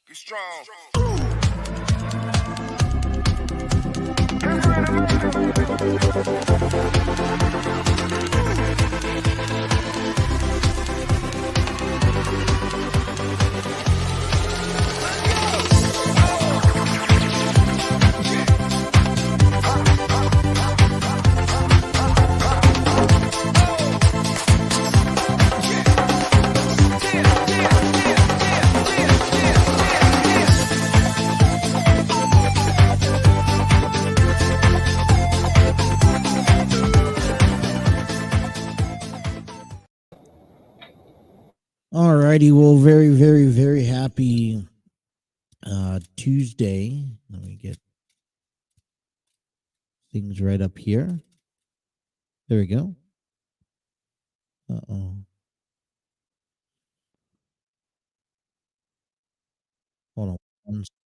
Be strong. Alrighty, well, very, very, very happy Tuesday. Let me get things right up here. There we go. Uh-oh. Hold on.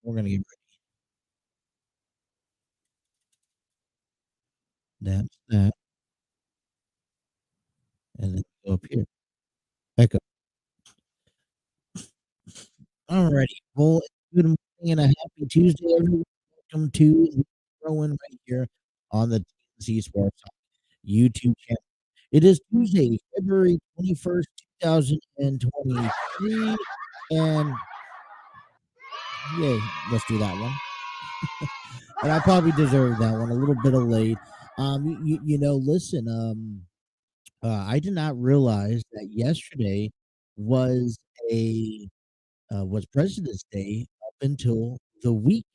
We're going to get ready. That's that. And then go up here. Echo. Alrighty. Well, good morning and a happy Tuesday, everyone. Welcome to Throwing right here on the TNC Sports YouTube channel. It is Tuesday, February 21st, 2023. And yay, let's do that one. And I probably deserve that one. A little bit of late. Listen. I did not realize that yesterday was was President's Day up until the weekend.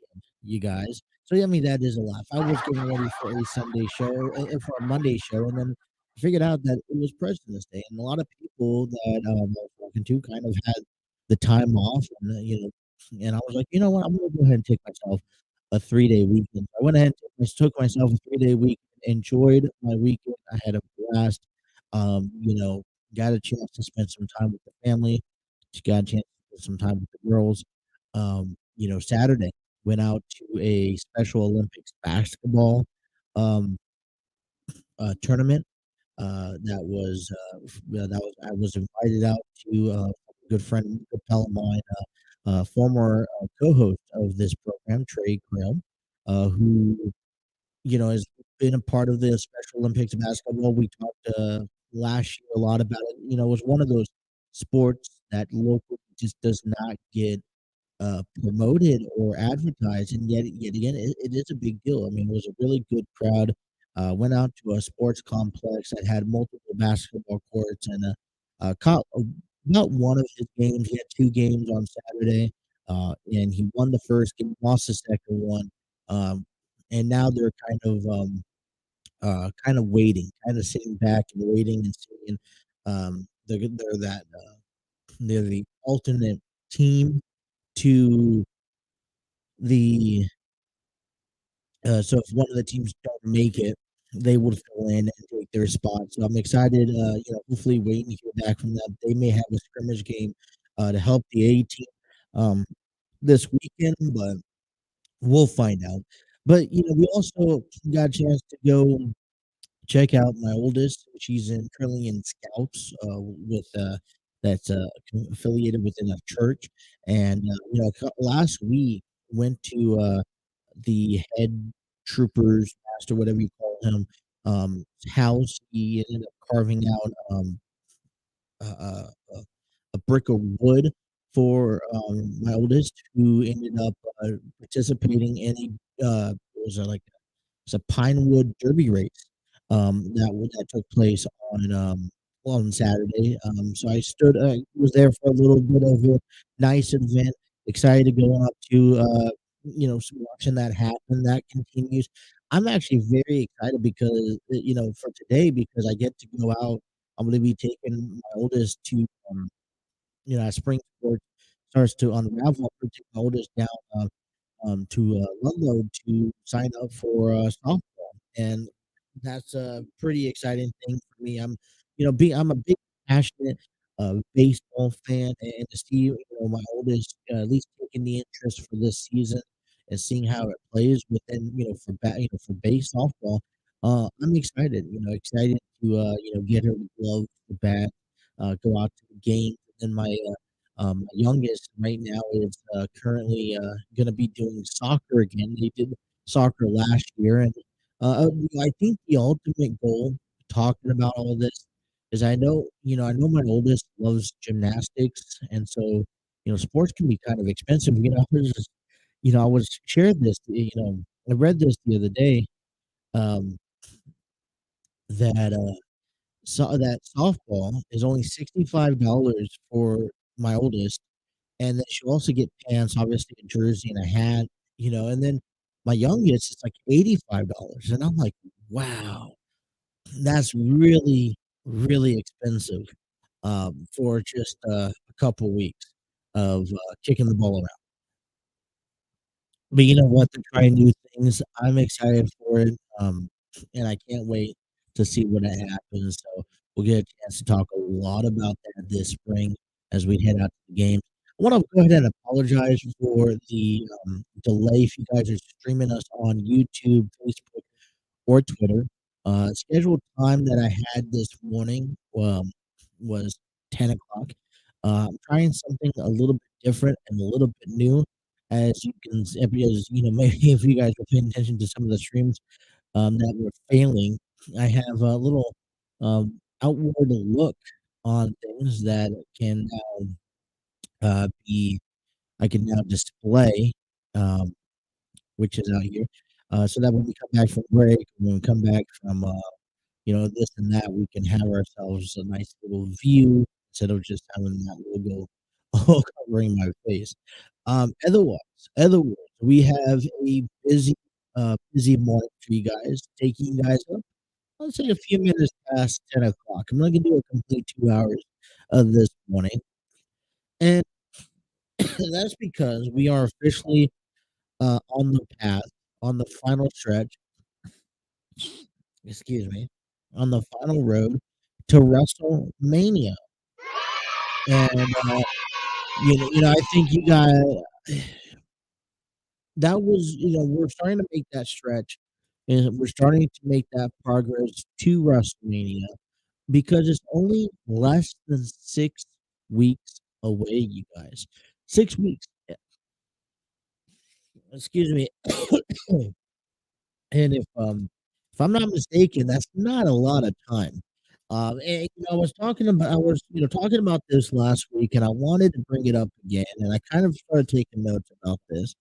You guys. So I mean that is a laugh. I was getting ready for a Sunday show and for a Monday show, and then figured out that it was President's Day, and a lot of people that I was talking to kind of had the time off, and and I was like, you know what, I'm gonna go ahead and take myself a 3-day weekend. I went ahead and took myself a 3-day weekend, enjoyed my weekend. I had a blast. You know, got a chance to spend some time with the family. Just got a chance to spend some time with the girls. Saturday went out to a Special Olympics basketball um, tournament. I was invited out to a good friend, a pal of mine, former co-host of this program, Trey Crail, who has been a part of the Special Olympics basketball. We talked last year a lot about it. It was one of those sports that locally just does not get promoted or advertised, and yet again, it is a big deal. I mean, it was a really good crowd. Went out to a sports complex that had multiple basketball courts, and caught about one of his games. He had two games on Saturday, and he won the first game, lost the second one, and now they're kind of waiting, kind of sitting back and waiting and seeing. They're the alternate team to the so if one of the teams don't make it, they would fill in and take their spot. So I'm excited. Hopefully waiting to hear back from them. They may have a scrimmage game to help the A team this weekend, but we'll find out. But we also got a chance to go check out my oldest. She's currently in Scouts with that's affiliated within a church, and last week went to the head trooper's master, whatever you call him, house. He ended up carving out a, a, a brick of wood for my oldest, who ended up participating in it's a Pinewood Derby race that took place on Saturday. So I was there for a little bit of a nice event. Excited to go up to watching that happen. That continues. I'm actually very excited because for today, because I get to go out. I'm going to be taking my oldest to as spring sport starts to unravel. I'm going to take my oldest down to Ludlow to sign up for softball, and that's a pretty exciting thing for me. I'm a big passionate baseball fan, and to see my oldest at least taking the interest for this season and seeing how it plays within for base softball. I'm excited. Excited to get her the glove, the bat, go out to the game, and my My youngest right now is currently going to be doing soccer again. They did soccer last year, and I think the ultimate goal talking about all this is I know my oldest loves gymnastics, and so sports can be kind of expensive. I was shared this, I read this the other day, um, that that softball is only $65 for my oldest, and then she'll also get pants, obviously a jersey and a hat, and then my youngest, it's like $85, and I'm like, wow, that's really, really expensive for just a couple weeks of kicking the ball around. But you know what? They're trying new things. I'm excited for it, and I can't wait to see what happens. So we'll get a chance to talk a lot about that this spring as we head out to the games. I want to go ahead and apologize for the delay. If you guys are streaming us on YouTube, Facebook, or Twitter, scheduled time that I had this morning was 10 o'clock. I'm trying something a little bit different and a little bit new, as you can, because maybe if you guys were paying attention to some of the streams that were failing, I have a little outward look on things that can now be I can now display, um, which is out here, so that when we come back from break, when we come back from this and that, we can have ourselves a nice little view instead of just having that logo all covering my face. Otherwise, otherwise, we have a busy morning for you guys, taking you guys up. Let's say a few minutes past 10 o'clock. I'm not gonna do a complete 2 hours of this morning, and that's because we are officially on the path, on the final stretch. Excuse me, on the final road to WrestleMania. And I think you guys that was we're starting to make that stretch, and we're starting to make that progress to WrestleMania because it's only less than 6 weeks away, you guys. 6 weeks. Excuse me. And if I'm not mistaken, that's not a lot of time. And I was talking about this last week, and I wanted to bring it up again, and I kind of started taking notes about this.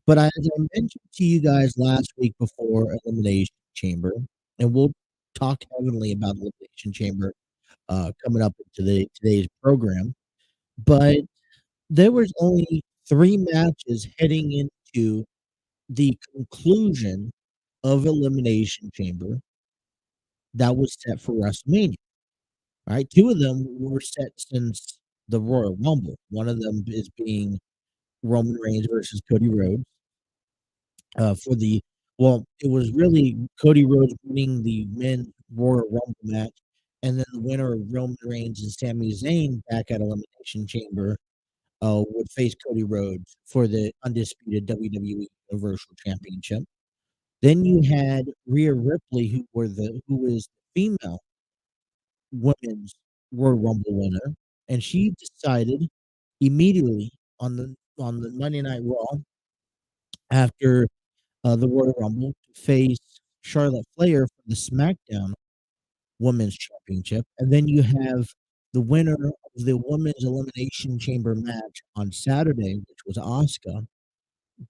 But as I mentioned to you guys last week before Elimination Chamber, and we'll talk heavily about Elimination Chamber coming up into today's program, but there was only 3 matches heading into the conclusion of Elimination Chamber that was set for WrestleMania. All right, 2 of them were set since the Royal Rumble. One of them is being Roman Reigns versus Cody Rhodes. It was really Cody Rhodes winning the men's Royal Rumble match, and then the winner of Roman Reigns and Sami Zayn back at Elimination Chamber would face Cody Rhodes for the undisputed WWE Universal Championship. Then you had Rhea Ripley, who was the female women's Royal Rumble winner, and she decided immediately on the Monday Night Raw after the Royal Rumble to face Charlotte Flair for the SmackDown Women's Championship, and then you have the winner of the Women's Elimination Chamber match on Saturday, which was Asuka,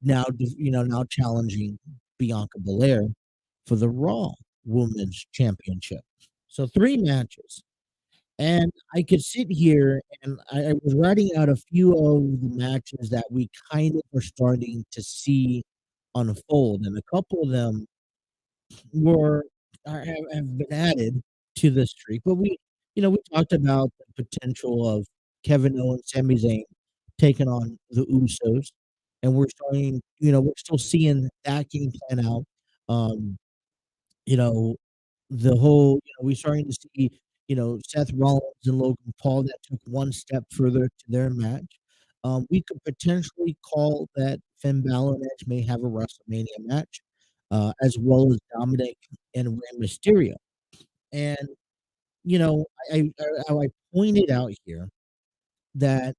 now challenging Bianca Belair for the Raw Women's Championship. So 3 matches. And I could sit here and I was writing out a few of the matches that we kind of were starting to see unfold, and a couple of them were have been added to the streak. But we talked about the potential of Kevin Owens, Sami Zayn taking on the Usos, and we're still seeing that game plan out. Um, you know, the whole, we're starting to see, Seth Rollins and Logan Paul that took one step further to their match. We could potentially call that Finn Balor and Edge may have a WrestleMania match, as well as Dominic and Rey Mysterio. And, you know, I pointed out here that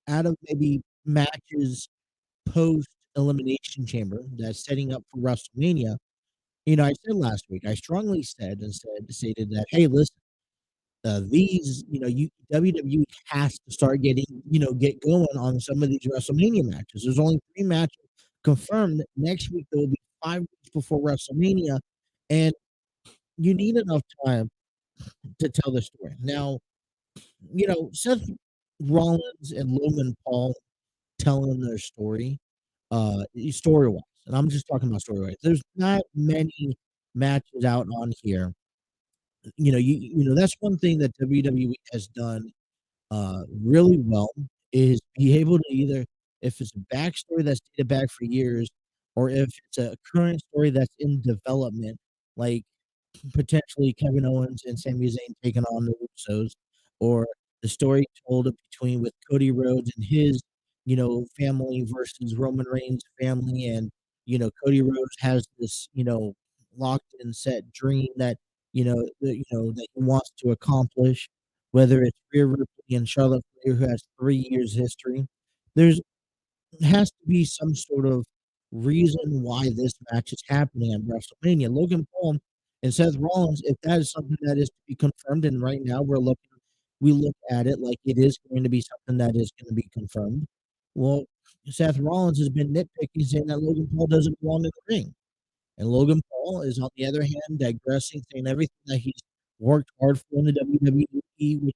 out of maybe matches post Elimination Chamber that's setting up for WrestleMania, I said last week, I strongly stated that, hey, listen, these, WWE has to start get going on some of these WrestleMania matches. There's only 3 matches confirmed. Next week there will be 5 weeks before WrestleMania, and you need enough time to tell the story. Now, Seth Rollins and Logan Paul telling their story, story wise, and I'm just talking about story wise. There's not many matches out on here. That's one thing that WWE has done really well is be able to either, if it's a backstory that's dated back for years, or if it's a current story that's in development, like potentially Kevin Owens and Sami Zayn taking on the Usos, or the story told between with Cody Rhodes and his, family versus Roman Reigns' family, and Cody Rhodes has this, locked and set dream that that he wants to accomplish, whether it's Rhea Ripley and Charlotte Flair, who has 3 years history. There's has to be some sort of reason why this match is happening at WrestleMania. Logan Paul and Seth Rollins, if that is something that is to be confirmed, and right now we look at it like it is going to be something that is going to be confirmed. Well, Seth Rollins has been nitpicking, saying that Logan Paul doesn't belong in the ring. And Logan Paul is, on the other hand, digressing, saying everything that he's worked hard for in the WWE, which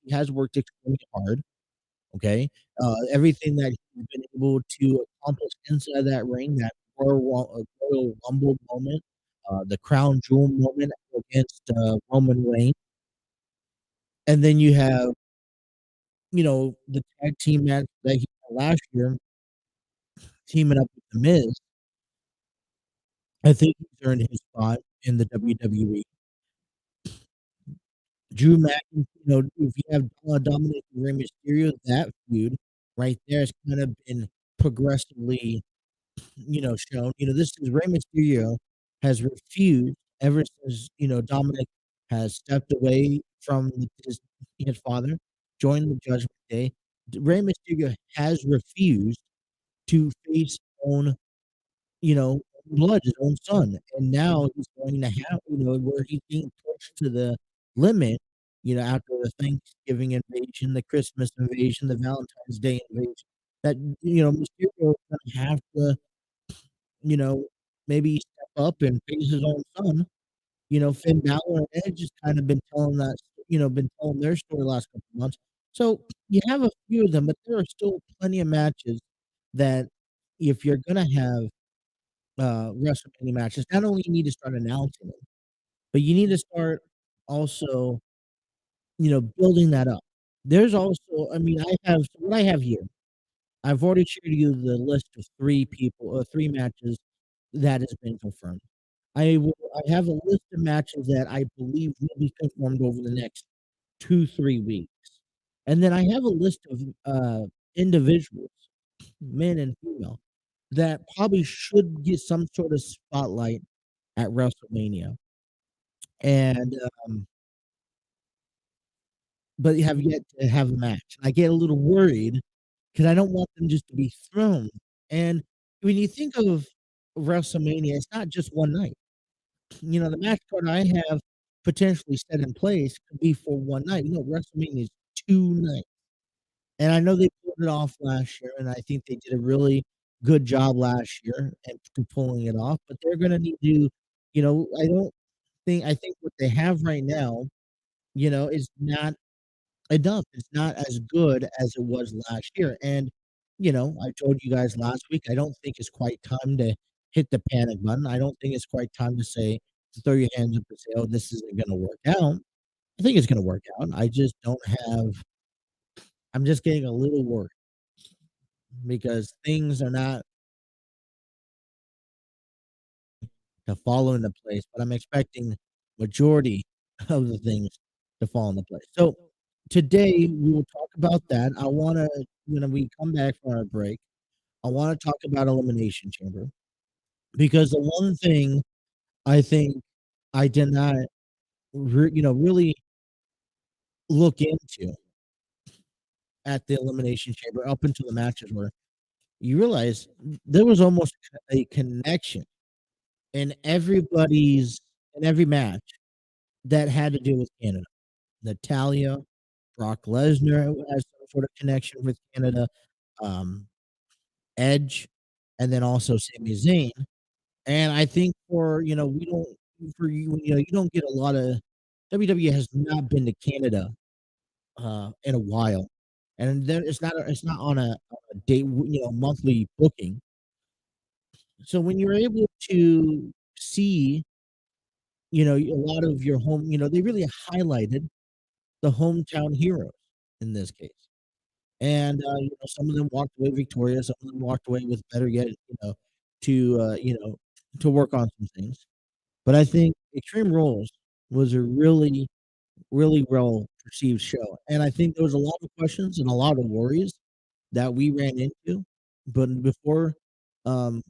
he has worked extremely hard. Okay, everything that he's been able to accomplish inside that ring, that Royal Rumble moment, the crown jewel moment against Roman Reigns, and then you have the tag team match that he had last year, teaming up with the Miz. I think he's earned his spot in the WWE. Drew McIntyre, if you have Dominic and Rey Mysterio, that feud right there has kind of been progressively, shown. This is Rey Mysterio has refused ever since, Dominic has stepped away from his father, joined the Judgment Day. Rey Mysterio has refused to face his own, blood, his own son. And now he's going to have, where he's being pushed to the limit, after the Thanksgiving invasion, the Christmas invasion, the Valentine's Day invasion, that, Mysterio is going to have to, you know, maybe step up and face his own son. Finn Balor and Edge has kind of been telling their story the last couple of months. So you have a few of them, but there are still plenty of matches that if you're gonna have WrestleMania matches, not only you need to start announcing them, but you need to start also, building that up. There's also, I mean, what I have here. I've already shared you the list of 3 matches that has been confirmed. I have a list of matches that I believe will be confirmed over the next 2, 3 weeks. And then I have a list of individuals, men and female, that probably should get some sort of spotlight at WrestleMania. And but have yet to have a match. I get a little worried because I don't want them just to be thrown. And when you think of WrestleMania, it's not just one night. The match card I have potentially set in place could be for one night. WrestleMania is 2 nights. And I know they pulled it off last year, and I think they did a really good job last year and pulling it off, but they're gonna need to, I think what they have right now, is not enough. It's not as good as it was last year. And, I told you guys last week, I don't think it's quite time to hit the panic button. I don't think it's quite time to throw your hands up and say, "Oh, this isn't gonna work out." I think it's gonna work out. I just don't have I'm just getting a little worried because things are not to fall into place, but I'm expecting majority of the things to fall into place. So today we will talk about that. I wanna when we come back from our break, I wanna talk about Elimination Chamber because the one thing I think I did not really look into at the Elimination Chamber up until the matches were, you realize there was almost a connection in every match that had to do with Canada. Natalia, Brock Lesnar has some sort of connection with Canada, um, Edge, and then also Sami Zayn. And I think we don't for you don't get a lot of WWE has not been to Canada in a while, and then it's not on a date monthly booking. So when you're able to see a lot of your home, they really highlighted the hometown heroes in this case. And, some of them walked away victorious, some of them walked away with better yet, to, to work on some things. But I think Extreme Rules was a really, really well perceived show. And I think there was a lot of questions and a lot of worries that we ran into, but before um,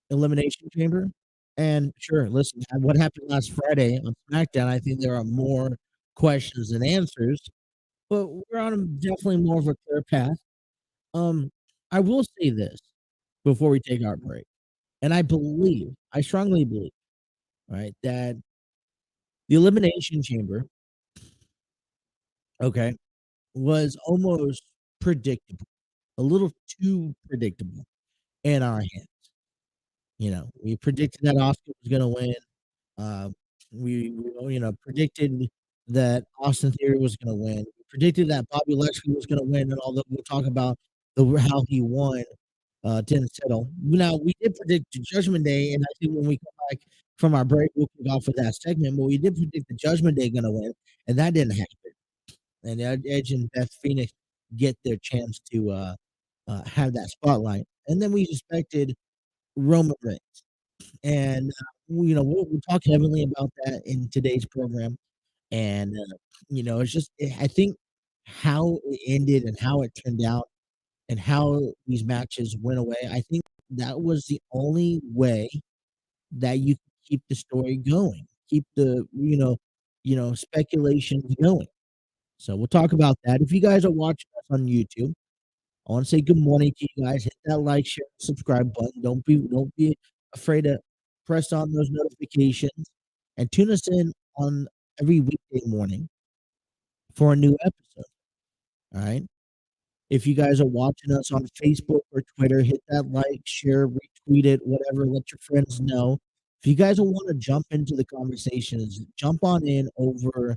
Elimination Chamber. And sure, listen, what happened last Friday on SmackDown, I think there are more questions than answers, but we're on definitely more of a clear path. Um, I will say this before we take our break, and I strongly believe, right, that the Elimination Chamber, okay, was almost predictable, a little too predictable in our hands. We predicted that Oscar was going to win. Uh, we predicted that Austin Theory was going to win. We predicted that Bobby Lashley was going to win, and although we'll talk about how he won, didn't settle. Now we did predict Judgment Day, and I think when we come back from our break, we'll kick off with that segment. But we did predict the Judgment Day going to win, and that didn't happen. And Edge and Beth Phoenix get their chance to have that spotlight, and then we suspected Roman Reigns. And, we'll talk heavily about that in today's program. And, it's just, I think how it ended and how it turned out and how these matches went away, I think that was the only way that you could keep the story going, keep the, speculations going. So we'll talk about that. If you guys are watching us on YouTube, I want to say good morning to you guys. Hit that like, share, subscribe button. Don't be afraid to press on those notifications and tune us in on every weekday morning for a new episode. All right. If you guys are watching us on Facebook or Twitter, hit that like, share, retweet it, whatever. Let your friends know. If you guys want to jump into the conversations, jump on in over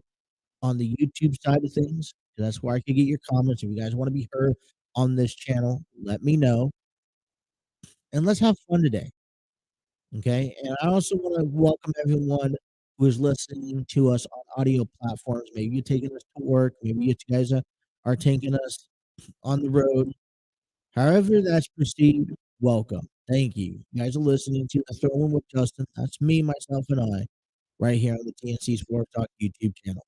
on the YouTube side of things. That's where I can get your comments. If you guys want to be heard on this channel, let me know. And let's have fun today. Okay. And I also want to welcome everyone who is listening to us on audio platforms. Maybe you're taking us to work. Maybe you guys are taking us on the road. However that's perceived, welcome. Thank you. You guys are listening to The Throwing with Justin. That's me, myself, and I right here on the TNC Sports Talk YouTube channel.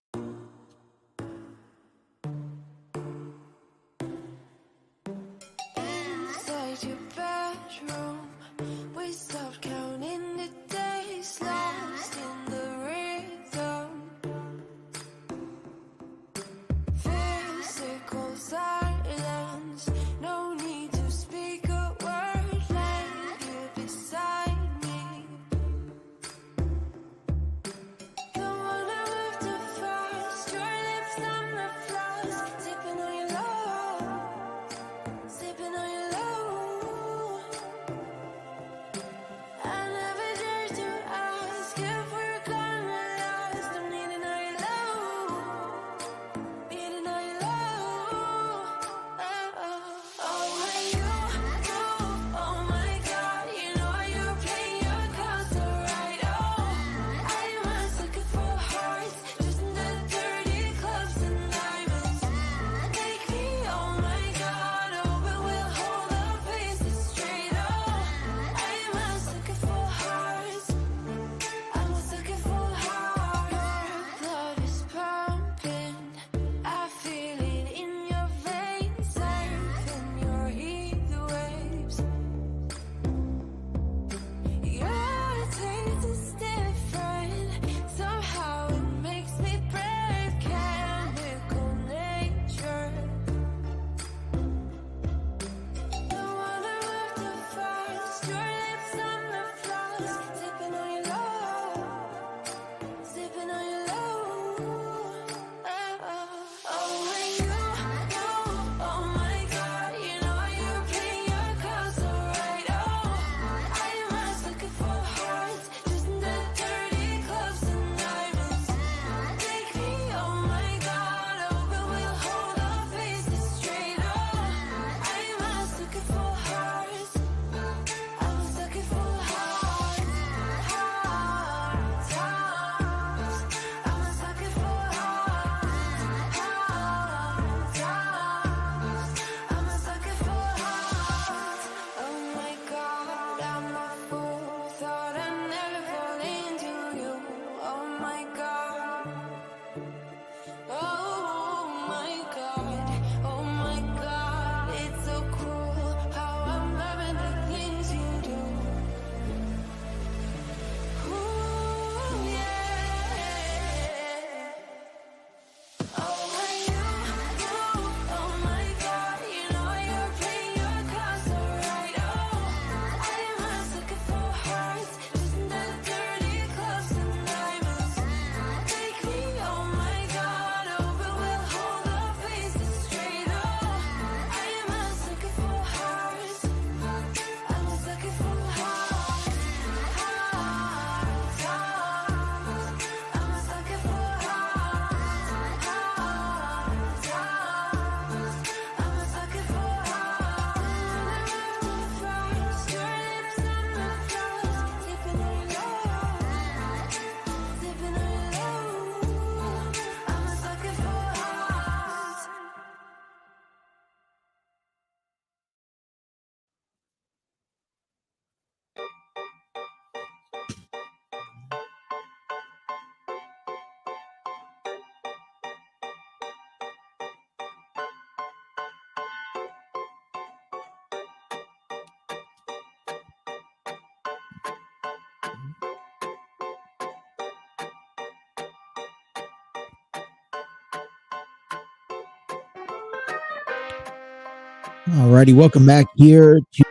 Alrighty, welcome back here to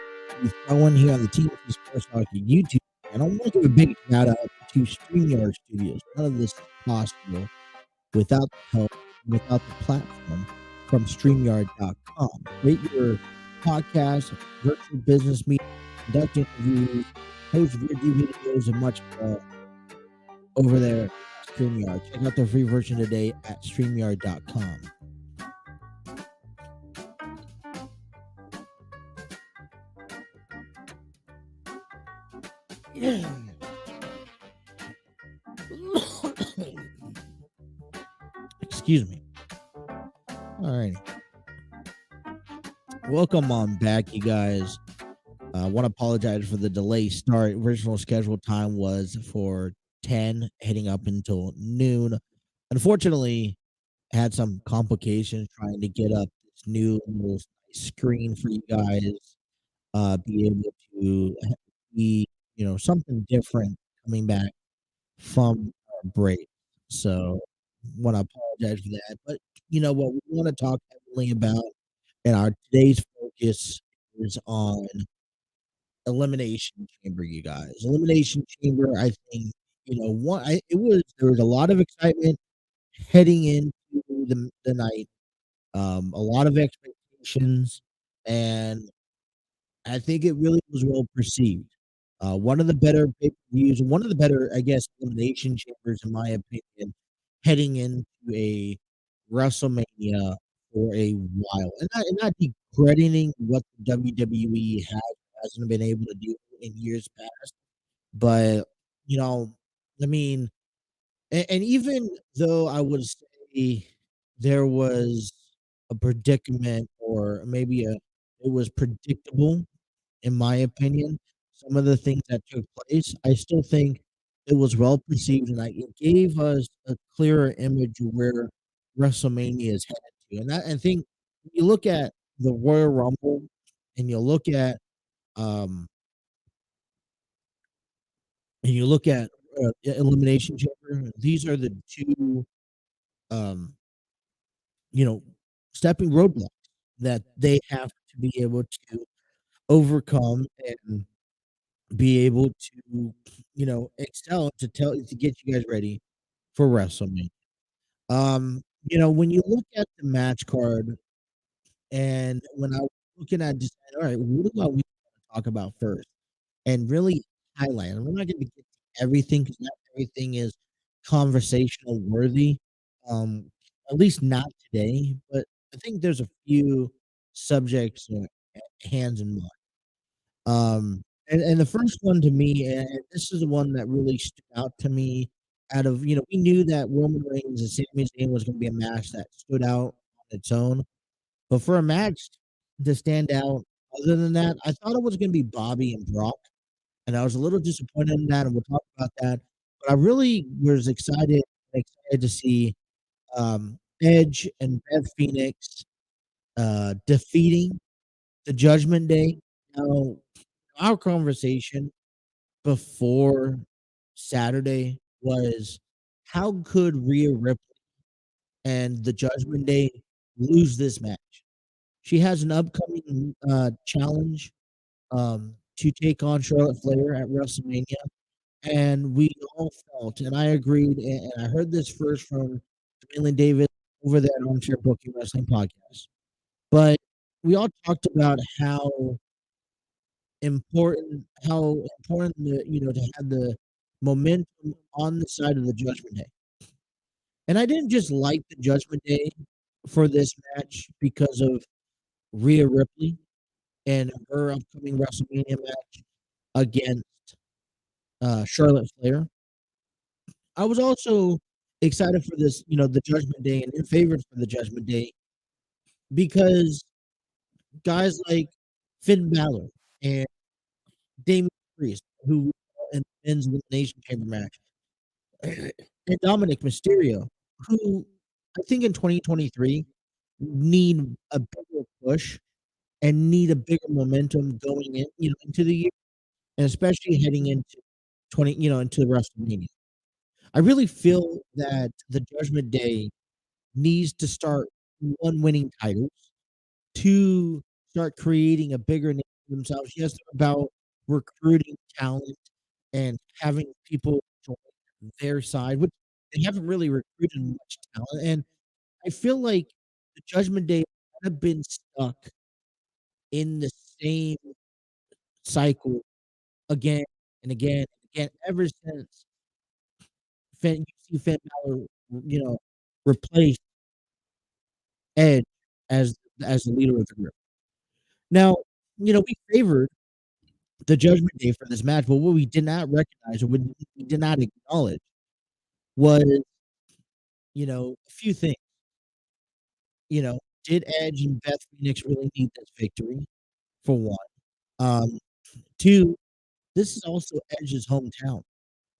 Throwing here on the TNT Sports Hockey YouTube channel. I want to give a big shout out to StreamYard Studios. None of this is possible without the help, without the platform from StreamYard.com. Create your podcast, virtual business meetings, conduct interviews, post video videos, and much more over there at StreamYard. Check out the free version today at StreamYard.com. Excuse me. All right. Welcome on back, you guys. I want to apologize for the delay start. Original scheduled time was for 10, heading up until noon. Unfortunately, I had some complications trying to get up this new little screen for you guys. Be able to be, something different coming back from our break. So, want to apologize for that. But you know what we want to talk heavily about, and our today's focus is on Elimination Chamber, you guys. Elimination Chamber, I think, there was a lot of excitement heading into the night, a lot of expectations, and I think it really was well perceived. One of the better pay-per-views, one of the better, I guess, elimination chambers, in my opinion, heading into a WrestleMania for a while, and not decrediting what the WWE hasn't been able to do in years past, but you know, I mean, and even though I would say there was a predicament, or maybe it was predictable in my opinion, some of the things that took place, I still think it was well perceived, and it gave us a clearer image of where WrestleMania is headed to. And I think you look at the Royal Rumble, and um, you look at Elimination Chamber. These are the two, um, you know, stepping roadblocks that they have to be able to overcome and be able to, excel to get you guys ready for WrestleMania. When you look at the match card, and when I was looking at just all right, what do I want to talk about first? And really highlight. And we're not gonna get to everything because not everything is conversational worthy. Um, at least not today, but I think there's a few subjects hands in mind. And the first one to me, and this is the one that really stood out to me. Out of we knew that Roman Reigns and Sami Zayn was going to be a match that stood out on its own, but for a match to stand out, other than that, I thought it was going to be Bobby and Brock, and I was a little disappointed in that, and we'll talk about that. But I really was excited to see Edge and Beth Phoenix defeating the Judgment Day. Now, our conversation before Saturday was how could Rhea Ripley and the Judgment Day lose this match? She has an upcoming challenge to take on Charlotte Flair at WrestleMania, and we all felt, and I agreed, and I heard this first from Dwayne Davis over there at Armchair Booking Wrestling Podcast, but we all talked about how important to have the momentum on the side of the Judgment Day. And I didn't just like the Judgment Day for this match because of Rhea Ripley and her upcoming WrestleMania match against Charlotte Flair. I was also excited for this, the Judgment Day, and in favor for the Judgment Day because guys like Finn Balor and Damian Priest, who in the men's elimination chamber match, and Dominic Mysterio, who I think in 2023 need a bigger push and need a bigger momentum going into the year, and especially heading into into WrestleMania. I really feel that the Judgment Day needs to start one winning titles, two start creating a bigger name for themselves. Yes, they're about recruiting talent and having people join their side, which they haven't really recruited much talent. And I feel like the Judgment Day have been stuck in the same cycle again and again and again ever since you see Finn Balor, replace Edge as the leader of the group. Now, we favored the Judgment Day for this match, but what we did not recognize or we did not acknowledge was, a few things. Did Edge and Beth Phoenix really need this victory? For one. Um, two, this is also Edge's hometown.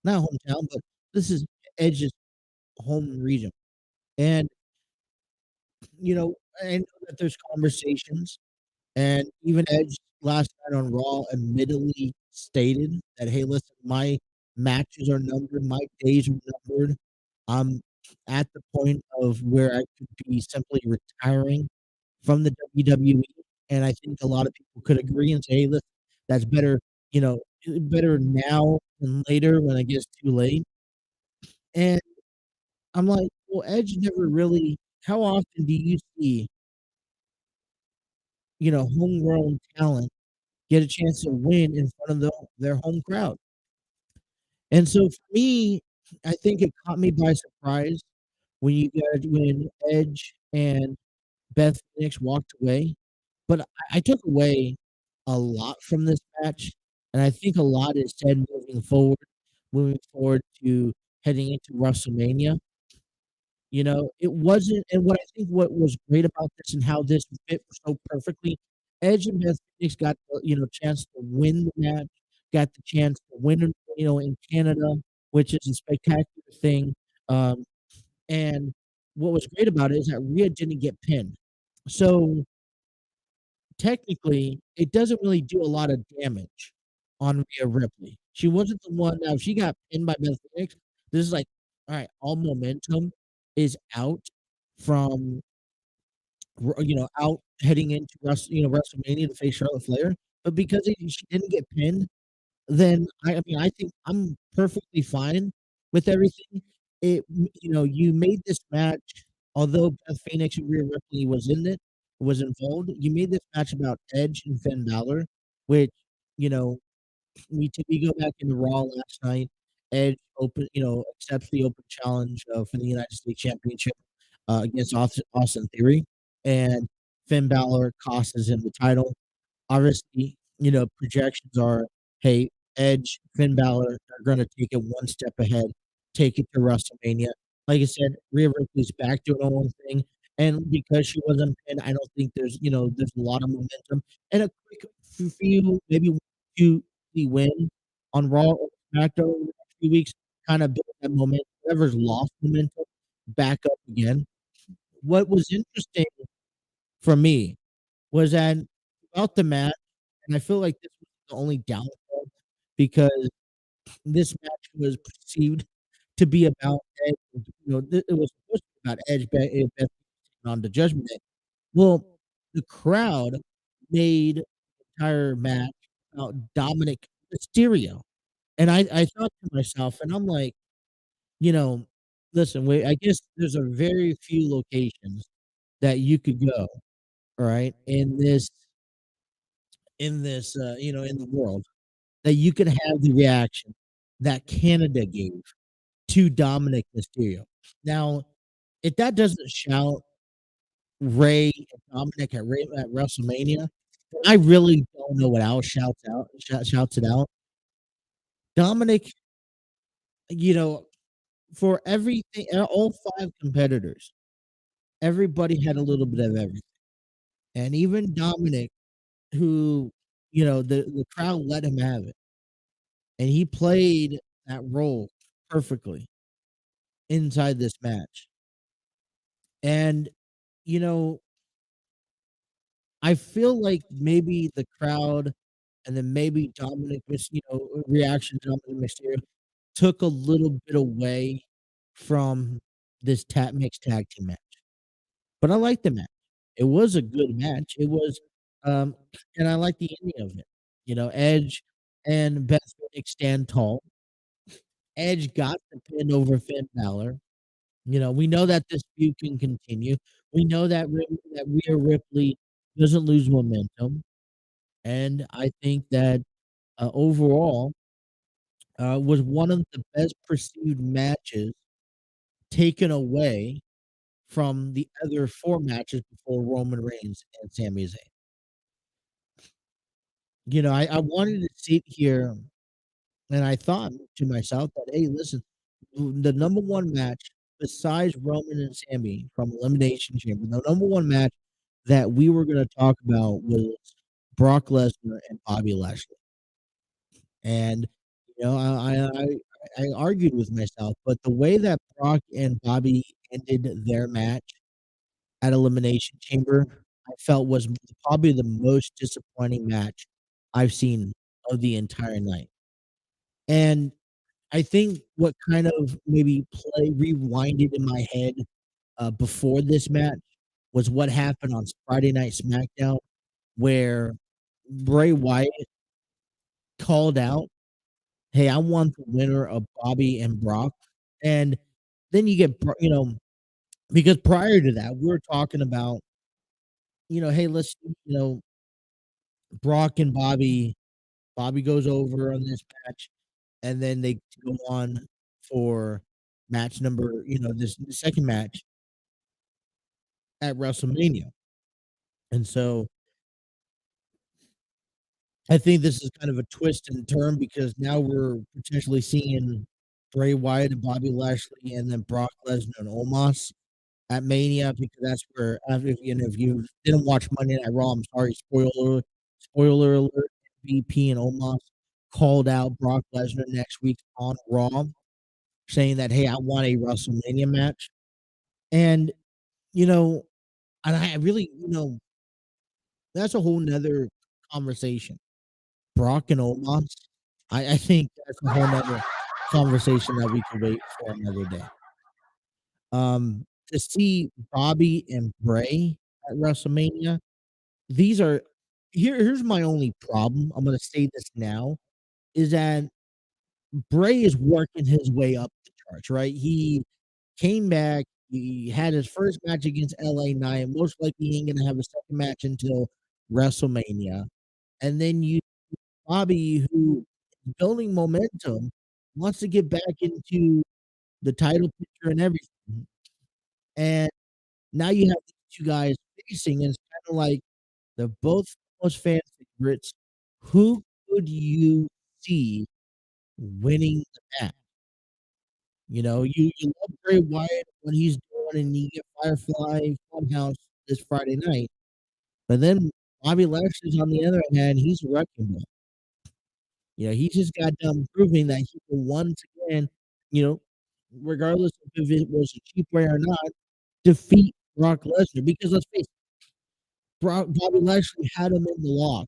Not hometown, but this is Edge's home region. And, I know that there's conversations, and even Edge last night on Raw admittedly stated that, "Hey, listen, my matches are numbered, my days are numbered. I'm at the point of where I could be simply retiring from the WWE," and I think a lot of people could agree and say, "Hey, listen, that's better, better now than later when it gets too late." And I'm like, well, Edge never really. How often do you see, homegrown talent get a chance to win in front of their home crowd? And so for me, I think it caught me by surprise when Edge and Beth Phoenix walked away. But I took away a lot from this match, and I think a lot is said moving forward to heading into WrestleMania. It wasn't, and what was great about this and how this fit so perfectly, Edge and Beth Phoenix got the, chance to win the match, got the chance to win it, in Canada, which is a spectacular thing. Um, and what was great about it is that Rhea didn't get pinned. So technically, it doesn't really do a lot of damage on Rhea Ripley. She wasn't the one. Now, if she got pinned by Beth Phoenix, this is like, all right, all momentum is out from, out heading into WrestleMania to face Charlotte Flair. But because she didn't get pinned, then I mean, I think I'm perfectly fine with everything. You made this match, although Beth Phoenix and Rhea Ripley was involved. You made this match about Edge and Finn Balor, which you know we go back into Raw last night. Edge accepts the open challenge for the United States Championship against Austin Theory, and Finn Balor costs him the title. Obviously, projections are, hey, Edge, Finn Balor are going to take it one step ahead, take it to WrestleMania. Like I said, Rhea Ripley's back doing her own thing, and because she wasn't pinned, I don't think there's a lot of momentum. And a quick few, maybe 2 win on Raw or SmackDown in the next few weeks, kind of build that momentum. Whoever's lost momentum, back up again. What was interesting for me was that throughout the match, and I feel like this was the only downfall because this match was perceived to be about Edge. It was supposed to be about Edge taking on the Judgment Day. Well, the crowd made the entire match about Dominic Mysterio, and I thought to myself, and I'm like, you know, listen, I guess there's a very few locations that you could go, all right, in the world that you could have the reaction that Canada gave to Dominic Mysterio. Now, if that doesn't shout Ray and Dominic at WrestleMania, I really don't know what else shouts it out. Dominic, you know, for everything, all 5 competitors, everybody had a little bit of everything, and even Dominic, who the crowd let him have it, and he played that role perfectly inside this match. And, you know, I feel like maybe the crowd and then maybe reaction to Dominic Mysterio took a little bit away from this mixed tag team match. But I liked the match. It was a good match. It was Um, and I like the ending of it. Edge and Beth Phoenix stand tall. Edge got the pin over Finn Balor. We know that this feud can continue. We know that Rhea Ripley doesn't lose momentum, and I think that overall was one of the best perceived matches taken away from the other 4 matches before Roman Reigns and Sami Zayn. I wanted to sit here and I thought to myself that, hey, listen, the number 1 match besides Roman and Sami from Elimination Chamber, the number 1 match that we were gonna talk about was Brock Lesnar and Bobby Lashley. And, I argued with myself, but the way that Brock and Bobby ended their match at Elimination Chamber, I felt was probably the most disappointing match I've seen of the entire night. And I think what kind of maybe rewinded in my head, before this match was what happened on Friday Night SmackDown, where Bray Wyatt called out, "Hey, I want the winner of Bobby and Brock." And then you get, because prior to that, we were talking about, "Hey, let's, Brock and Bobby." Bobby goes over on this match, and then they go on for match number, this the second match at WrestleMania. And so I think this is kind of a twist and turn because now we're potentially seeing Bray Wyatt and Bobby Lashley and then Brock Lesnar and Omos at Mania because that's where if you didn't watch Monday Night Raw, I'm sorry, spoiler alert, MVP and Omos called out Brock Lesnar next week on Raw, saying that, "Hey, I want a WrestleMania match." And, you know, and I really, that's a whole nother conversation. Brock and Omos, I think that's a whole nother conversation that we could wait for another day. To see Bobby and Bray at WrestleMania, these are here's my only problem. I'm gonna say this now, is that Bray is working his way up the charts, right? He came back, he had his first match against LA Knight, most likely he ain't gonna have a second match until WrestleMania. And then you Bobby, who is building momentum, wants to get back into the title picture and everything. And now you have these 2 guys facing, and it's kinda like they're both most fan favorites. Who could you see winning the match? You love Bray Wyatt when he's doing and you get Firefly Funhouse this Friday night, but then Bobby Lashley's on the other hand, he's a wrecking ball. He just got done proving that he can once again, you know, regardless of if it was a cheap way or not, defeat Brock Lesnar because let's face it, Bobby Lashley had him in the lock,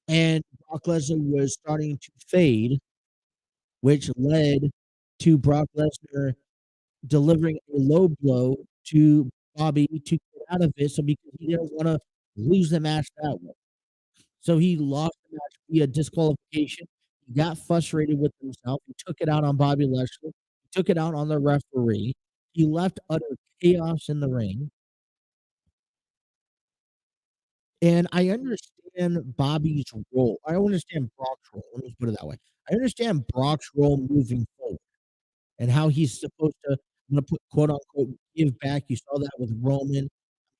and Brock Lesnar was starting to fade, which led to Brock Lesnar delivering a low blow to Bobby to get out of it, so because he didn't wanna lose the match that way. So he lost the match via disqualification. He got frustrated with himself. He took it out on Bobby Lashley. He took it out on the referee. He left utter chaos in the ring. And I understand Bobby's role. I understand Brock's role. Let me put it that way. I understand Brock's role moving forward and how he's supposed to, I'm gonna put quote unquote give back. You saw that with Roman.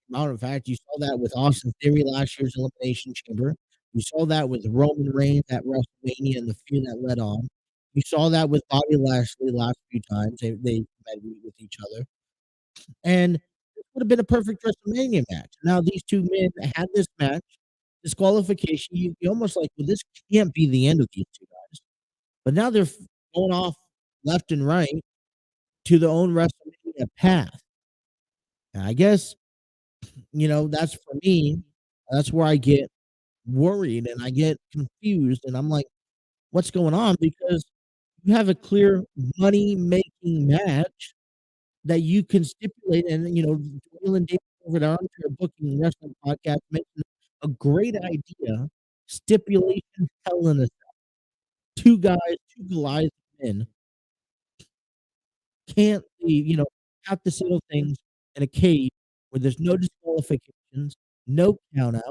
Matter of fact, you saw that with Austin Theory last year's Elimination Chamber. You saw that with Roman Reigns at WrestleMania and the feud that led on. You saw that with Bobby Lashley last few times they met with each other. And this would have been a perfect WrestleMania match. Now these 2 men had this match, disqualification. You almost like, well, this can't be the end of these 2 guys. But now they're going off left and right to their own WrestleMania path. And I guess that's for me. That's where I get worried and I get confused, and I'm like, "What's going on?" Because you have a clear money making match that you can stipulate, and Dwayne Davis over at our Armchair Booking Wrestling Podcast mentioned a great idea, stipulation Hell in a Cell. Two guys, two Goliath men can't have to settle things in a cage where there's no disqualifications, no countouts,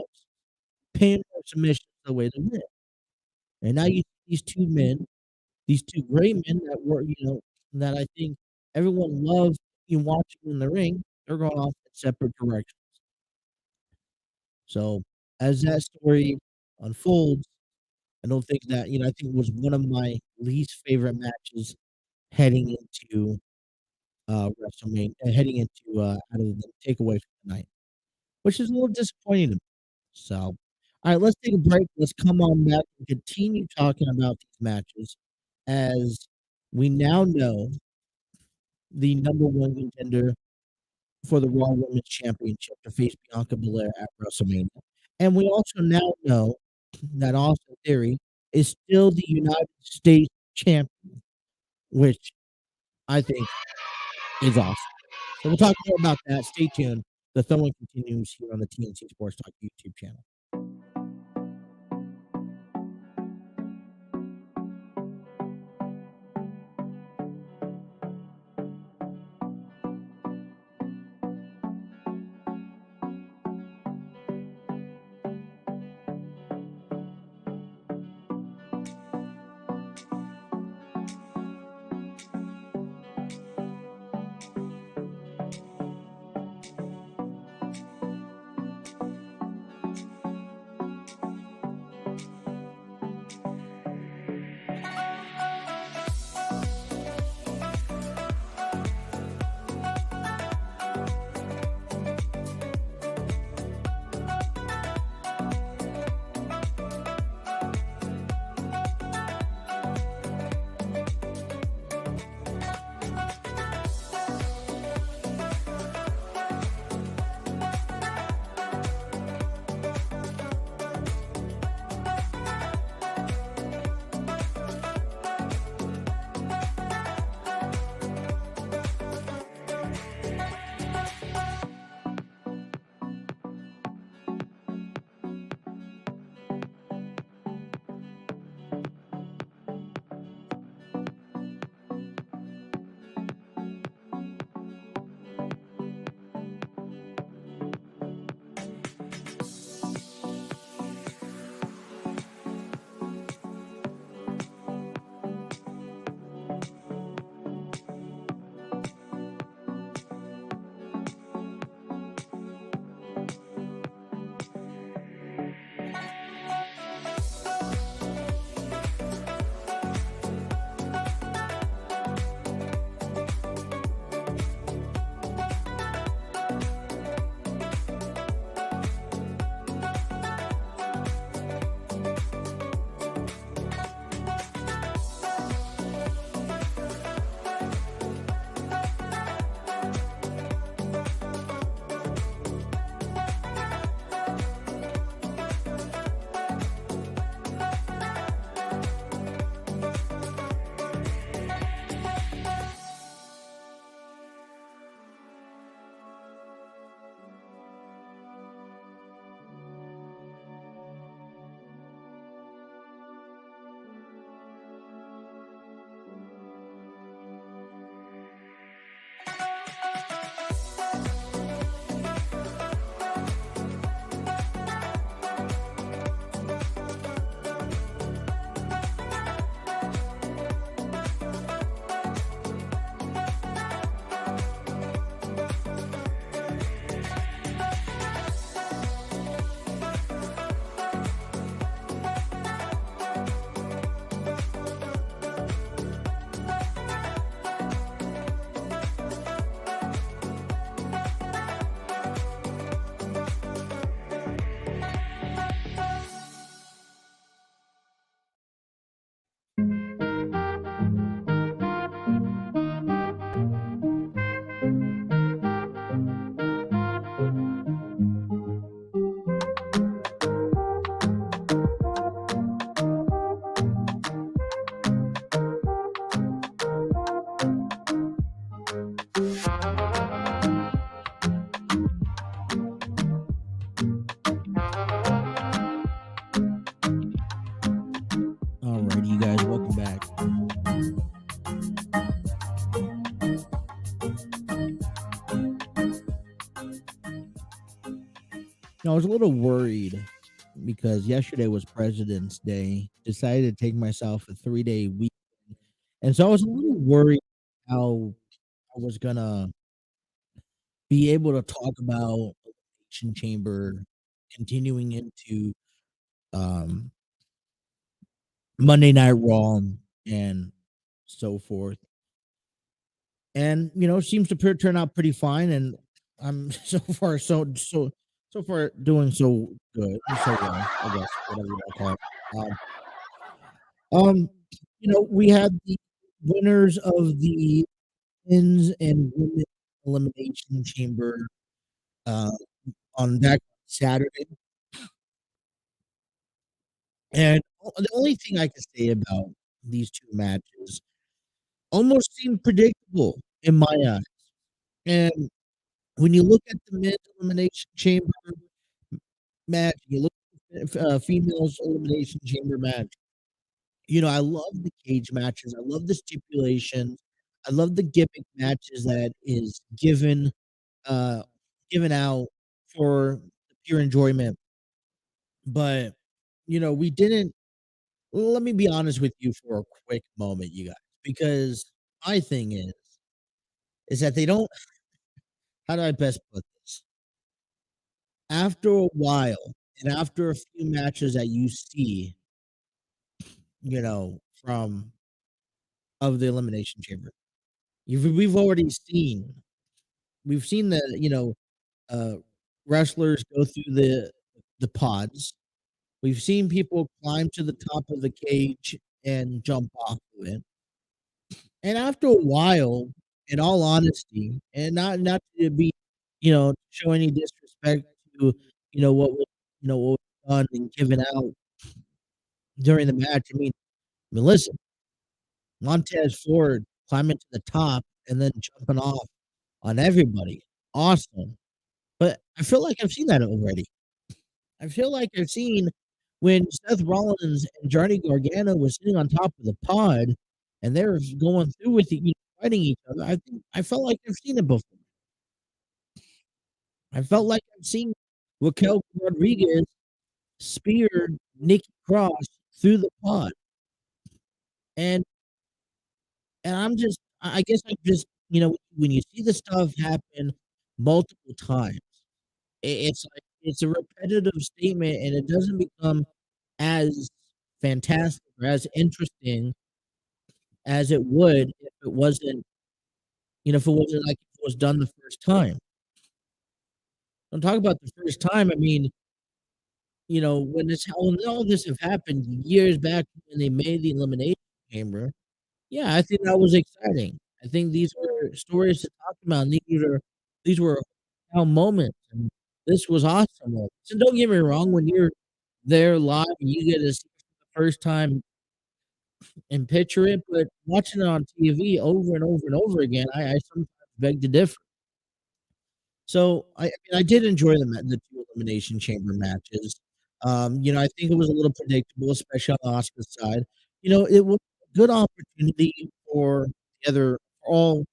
pin or submission the way to win. And now you see these two men, these two great men that were, that I think everyone loves watching in the ring. They're going off in separate directions. So as that story unfolds, I don't think that I think it was one of my least favorite matches heading into WrestleMania, heading into out of the takeaway from the night, which is a little disappointing to me. So, all right, let's take a break. Let's come on back and continue talking about these matches as we now know the number one contender for the Raw Women's Championship to face Bianca Belair at WrestleMania. And we also now know that Austin Theory is still the United States champion, which I think is awesome. So we'll talk more about that. Stay tuned. The throwing continues here on the TNC Sports Talk YouTube channel. I was a little worried because yesterday was President's Day. Decided to take myself a 3-day week, and so I was a little worried how I was gonna be able to talk about Elimination Chamber continuing into um, Monday Night Raw and so forth. And seems to turn out pretty fine. And I'm so far doing so good, so well, I guess whatever you want to call it. Um, we had the winners of the men's and women's elimination chamber uh, on that Saturday, and the only thing I can say about these two matches almost seemed predictable in my eyes. And when you look at the men's elimination chamber match, you look at the females elimination chamber match. I love the cage matches. I love the stipulations. I love the gimmick matches that is uh given out for pure enjoyment. But we didn't. Let me be honest with you for a quick moment, you guys, because my thing is that they don't. How do I best put this? After a while, and after a few matches that you see, from of the elimination chamber, we've already seen. We've seen the uh, wrestlers go through the pods. We've seen people climb to the top of the cage and jump off of it. And after a while, in all honesty, and not to be, show any disrespect to, what was done and given out during the match. I mean, listen, Montez Ford climbing to the top and then jumping off on everybody. Awesome. But I feel like I've seen that already. I feel like I've seen when Seth Rollins and Johnny Gargano was sitting on top of the pod and they were going through with it, fighting each other. I felt like I've seen it before. I felt like I've seen Raquel Rodriguez spear Nikki Cross through the pod. And I guess I just, when you see the stuff happen multiple times, it's a repetitive statement and it doesn't become as fantastic or as interesting as it would if it wasn't, if it wasn't like it was done the first time. I'm talking about the first time. I mean, when all this have happened years back when they made the Elimination Chamber, yeah, I think that was exciting. I think these were stories to talk about. And these were now moments, and this was awesome. So don't get me wrong, when you're there live and you get to see it for the first time and picture it, but watching it on TV over and over and over again, I sometimes beg to differ. So I did enjoy the two elimination chamber matches. I think it was a little predictable, especially on Oscar's side. It was a good opportunity for the other for all,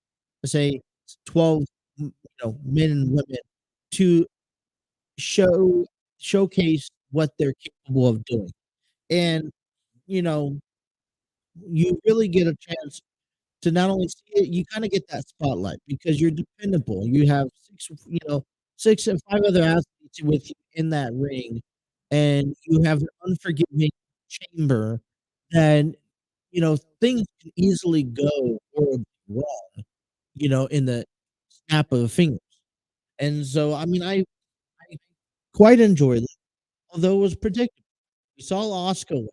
let's say, 12 men and women to showcase what they're capable of doing. And you know, you really get a chance to not only see it, you kinda get that spotlight because you're dependable. You have 6 and 5 other athletes with you in that ring, and you have an unforgiving chamber that, things can easily go horribly wrong, in the snap of a finger. And so, I mean, I quite enjoyed it, although it was predictable. We saw Asuka win,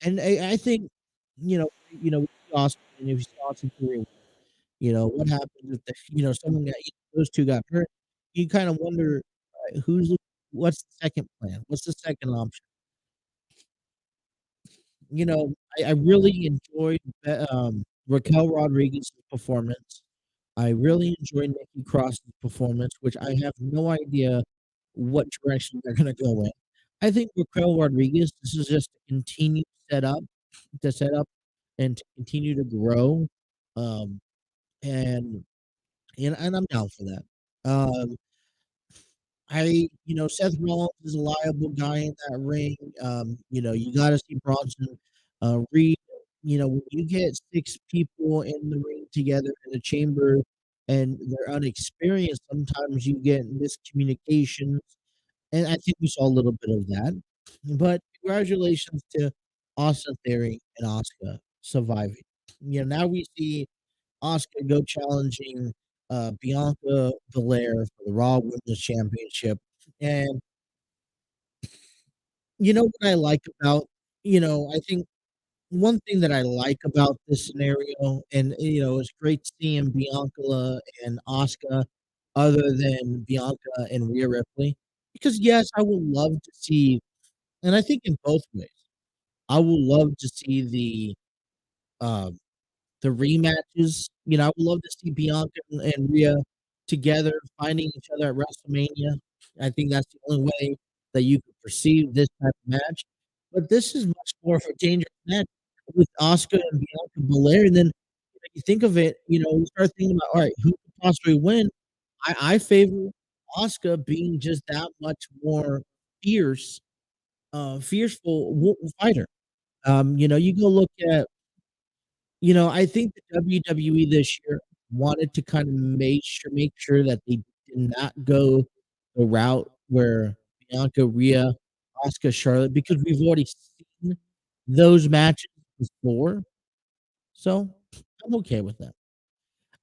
and I think, we see Asuka and if you see Austin Theory, what happens if someone got those 2 got hurt? You kinda wonder, what's the second plan? What's the second option? I really enjoyed Raquel Rodriguez's performance. I really enjoyed Nikki Cross's performance, which I have no idea what direction they're gonna go in. I think Raquel Rodriguez, this is just to continue set up and to continue to grow, um, and and I'm down for that. Um, Seth Rollins is a liable guy in that ring. You got to see Bronson Reed. When you get six people in the ring together in a chamber and they're unexperienced, sometimes you get miscommunications. And I think we saw a little bit of that. But congratulations to Austin Theory and Asuka surviving. Now we see Asuka go challenging Bianca Belair for the Raw Women's Championship. And you know what I like about, I think one thing that I like about this scenario, and it's great seeing Bianca and Asuka other than Bianca and Rhea Ripley. Because yes, I would love to see, and I think in both ways, I would love to see um the rematches. I would love to see Bianca and Rhea together fighting each other at WrestleMania. I think that's the only way that you could perceive this type of match. But this is much more of a dangerous match with Asuka and Bianca Belair. And then you think of it, you start thinking about, all right, who could possibly win? I favor Asuka being just that much more fierce, fighter. You go look at I think the WWE this year wanted to kind of make sure that they did not go the route where Bianca, Rhea, Asuka, Charlotte, because we've already seen those matches before. So I'm okay with that.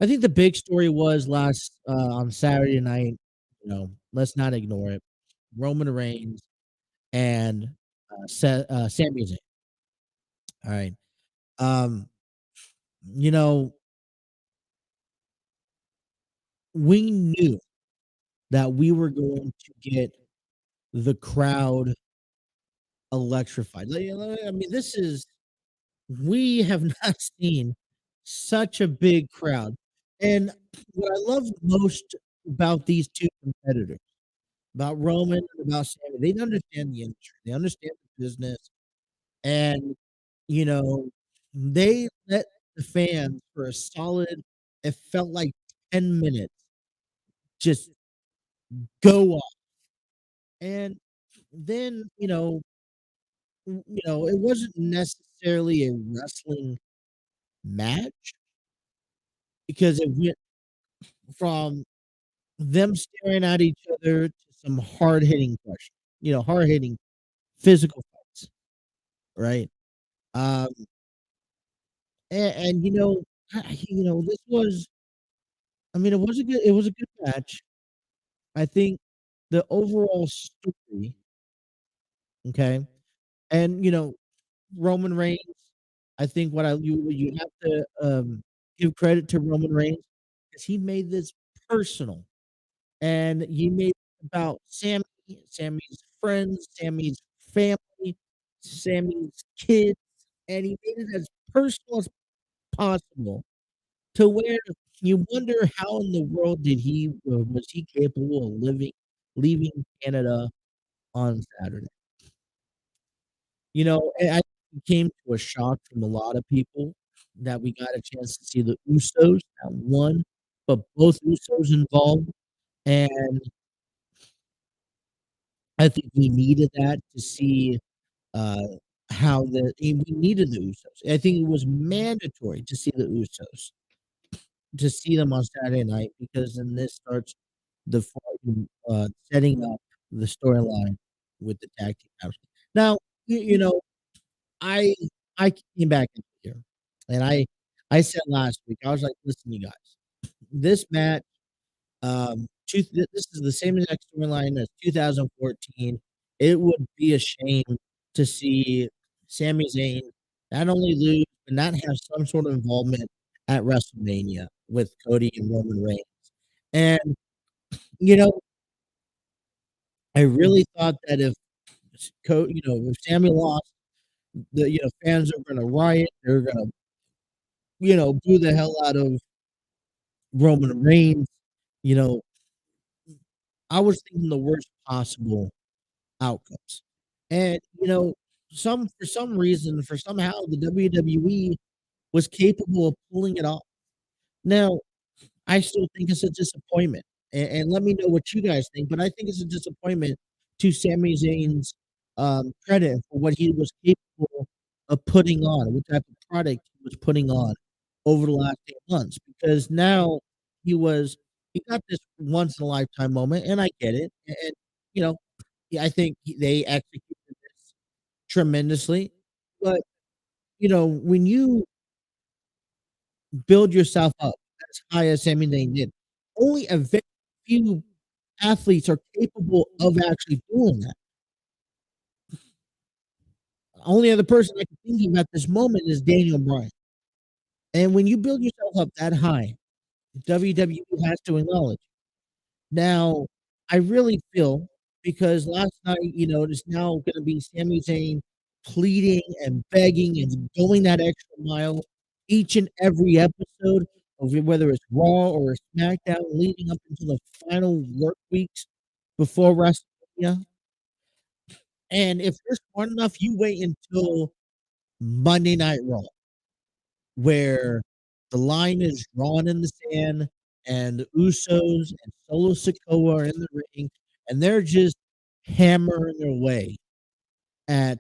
I think the big story was last on Saturday night. Let's not ignore it. Roman Reigns and Sami Zayn. All right. Um, you know, we knew that we were going to get the crowd electrified. I mean, we have not seen such a big crowd. And what I love most about these two competitors, about Roman and about Sammy, they understand the industry, they understand the business, and you know, they let the fans for a solid, it felt like 10 minutes just go off. And then, it wasn't necessarily a wrestling match because it went from them staring at each other to some hard hitting questions, hard hitting physical fights, right? Um, and this was, I mean, it was a good match. I think the overall story, okay, and Roman Reigns. I think what you have to give credit to Roman Reigns because he made this personal. And he made it about Sammy's friends, Sammy's family, Sammy's kids, and he made it as personal as possible to where you wonder how in the world was he capable of leaving Canada on Saturday. And I think it came to a shock from a lot of people that we got a chance to see the Usos, not one, but both Usos involved, and I think we needed that to see, uh, we needed the Usos. I think it was mandatory to see the Usos, to see them on Saturday night because then this starts the setting up the storyline with the tag team titles. Now, I I came back in here and I said last week, I was like, "Listen, you guys, this match this is the same exact storyline as 2014. It would be a shame to see Sami Zayn not only lose, but not have some sort of involvement at WrestleMania with Cody and Roman Reigns. And, you know, I really thought that if Sammy lost, the fans are going to riot. They're going to, boo the hell out of Roman Reigns. You know, I was thinking the worst possible outcomes. And for some reason, for somehow the WWE was capable of pulling it off. Now, I still think it's a disappointment. and let me know what you guys think. But I think it's a disappointment to Sami Zayn's credit for what he was capable of putting on, what type of product he was putting on over the last 8 months. Because now he got this once in a lifetime moment, and I get it. And you know, yeah, I think they executed this tremendously. But when you build yourself up as high as Sami Zayn did, only a very few athletes are capable of actually doing that. Only other person I can think of at this moment is Daniel Bryan. And when you build yourself up that high, WWE has to acknowledge. Now, I really feel because last night, it's now going to be Sami Zayn pleading and begging and going that extra mile each and every episode of whether it's Raw or SmackDown leading up into the final work weeks before WrestleMania. And if you're smart enough, you wait until Monday Night Raw, where the line is drawn in the sand and the Usos and Solo Sikoa are in the ring, and they're just hammering their way at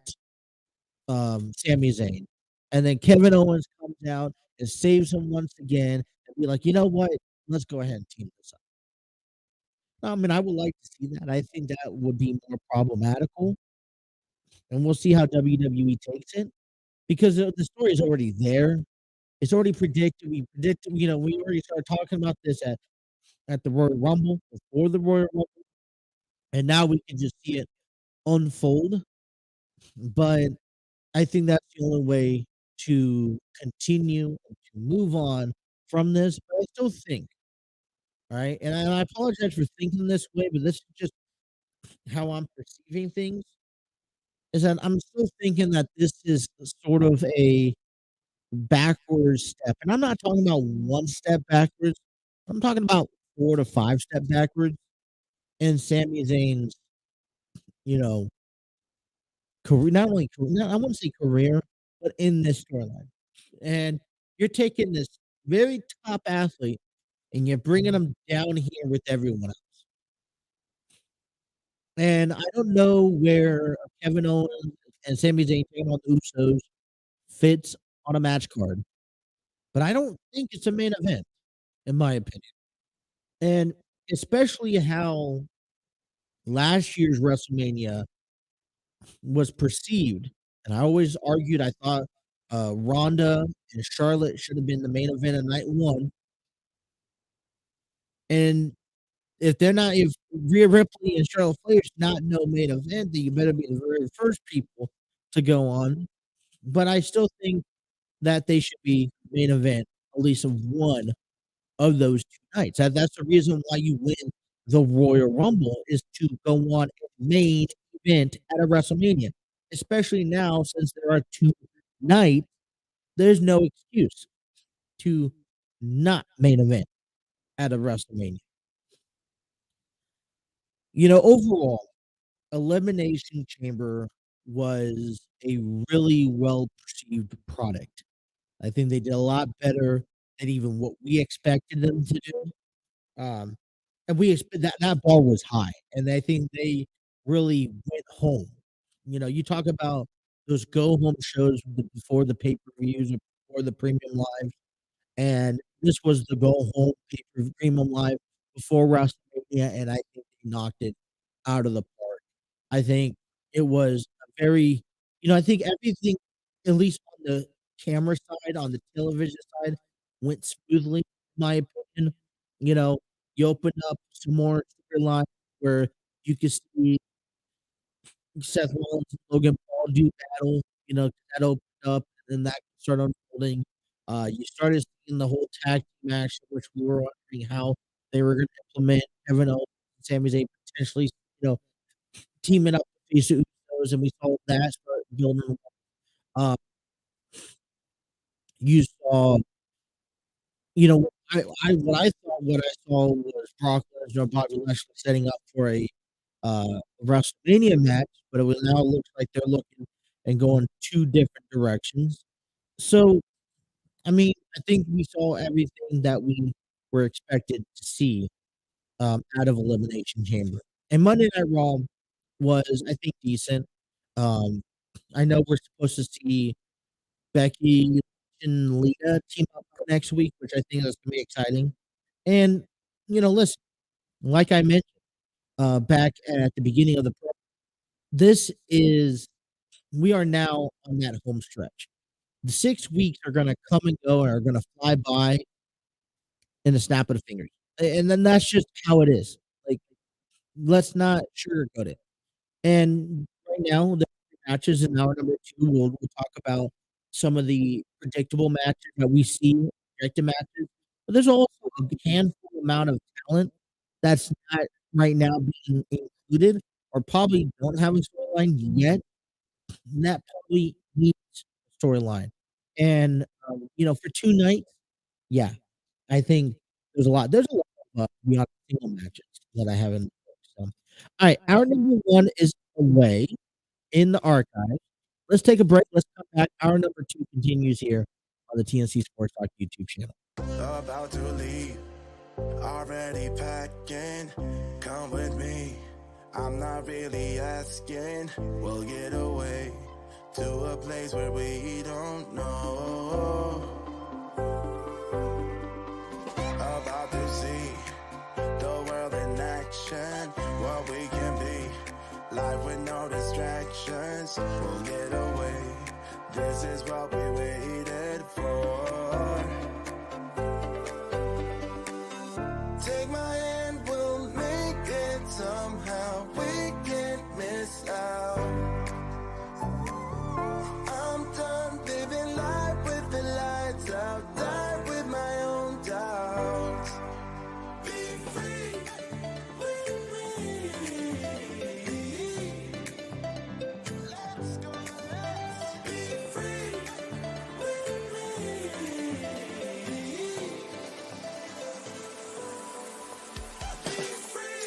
Sami Zayn. And then Kevin Owens comes out and saves him once again and be like, you know what? Let's go ahead and team this up. I mean, I would like to see that. I think that would be more problematical, and we'll see how WWE takes it because the story is already there. It's already predicted. We predicted, we already started talking about this at the Royal Rumble, before the Royal Rumble, and now we can just see it unfold. But I think that's the only way to continue and to move on from this. But I still think, all right, and I apologize for thinking this way, but this is just how I'm perceiving things. Is that I'm still thinking that this is sort of a backwards step, and I'm not talking about one step backwards. I'm talking about 4 to 5 step backwards in Sami Zayn's, you know, career. Not only career, I wouldn't say career, but in this storyline. And you're taking this very top athlete and you're bringing him down here with everyone else. And I don't know where Kevin Owens and Sami Zayn taking on the Usos fits on a match card, but I don't think it's a main event, in my opinion. And especially how last year's WrestleMania was perceived. And I always argued, I thought Ronda and Charlotte should have been the main event of night one. And if Rhea Ripley and Charlotte Flair's not no main event, then you better be the very first people to go on. But I still think that they should be main event at least of one of those 2 nights. That's the reason why you win the Royal Rumble is to go on a main event at a WrestleMania. Especially now, since there are 2 nights, there's no excuse to not main event at a WrestleMania. Overall, Elimination Chamber was a really well perceived product. I think they did a lot better than even what we expected them to do. Um, and we expect that bar was high, and I think they really went home. You talk about those go home shows before the pay per views or before the premium live, and this was the go home pay per premium live before WrestleMania, and I think they knocked it out of the park. I think it was a very, I think everything, at least on the camera side, on the television side, went smoothly, in my opinion. You know, you opened up some more storyline where you could see Seth Rollins and Logan Paul do battle, that opened up and then that started unfolding. You started seeing the whole tag team action, which we were wondering how they were gonna implement Kevin Owens and Sami Zayn potentially, you know, teaming up with these Usos, and we saw that start building. Uh, you saw, what I saw was Brock Lesnar, Bobby Lashley setting up for a WrestleMania match, but it was now looks like they're looking and going 2 different directions. So, I mean, I think we saw everything that we were expected to see out of Elimination Chamber. And Monday Night Raw was, I think, decent. Um, I know we're supposed to see Becky and Lita team up next week, which I think is gonna be exciting. And, listen, like I mentioned, back at the beginning of the pro, this is we are now on that home stretch. The 6 weeks are gonna come and go and are gonna fly by in a snap of the fingers. And then that's just how it is. Like, let's not sugarcoat it. And right now, the matches in hour number 2, we'll talk about some of the predictable matches that we see, projected matches, but there's also a handful amount of talent that's not right now being included or probably don't have a storyline yet, and that probably needs a storyline. And, for 2 nights, yeah, I think there's a lot of, beyond single matches that I haven't. So, alright, hour number 1 is away in the archive. Let's take a break. Let's come back. Hour number 2 continues here on the TNC Sports Talk YouTube channel. About to leave, already packing. Come with me. I'm not really asking. We'll get away to a place where we don't know. About to see the world in action, what we can be. Life with no distractions, we'll get away. This is what we waited for. Take my hand, we'll make it somehow. We can't miss out. I'm done living life with the lights out. Die with my own doubts. Be free with me. Let's go, let's be free with me. Be free.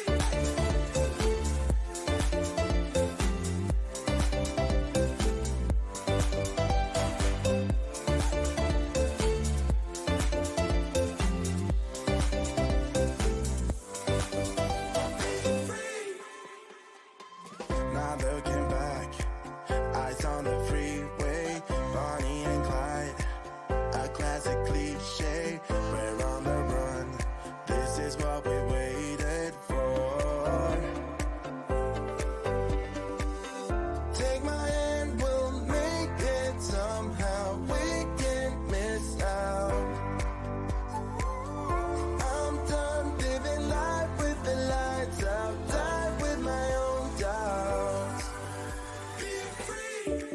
Not looking back, eyes on the freeway, Bonnie and Clyde, a classic cliche. We're on the run, this is what we waited for. Take my hand, we'll make it somehow. We can't miss out. I'm done living life with the lights out. Die with my own doubts. Be free.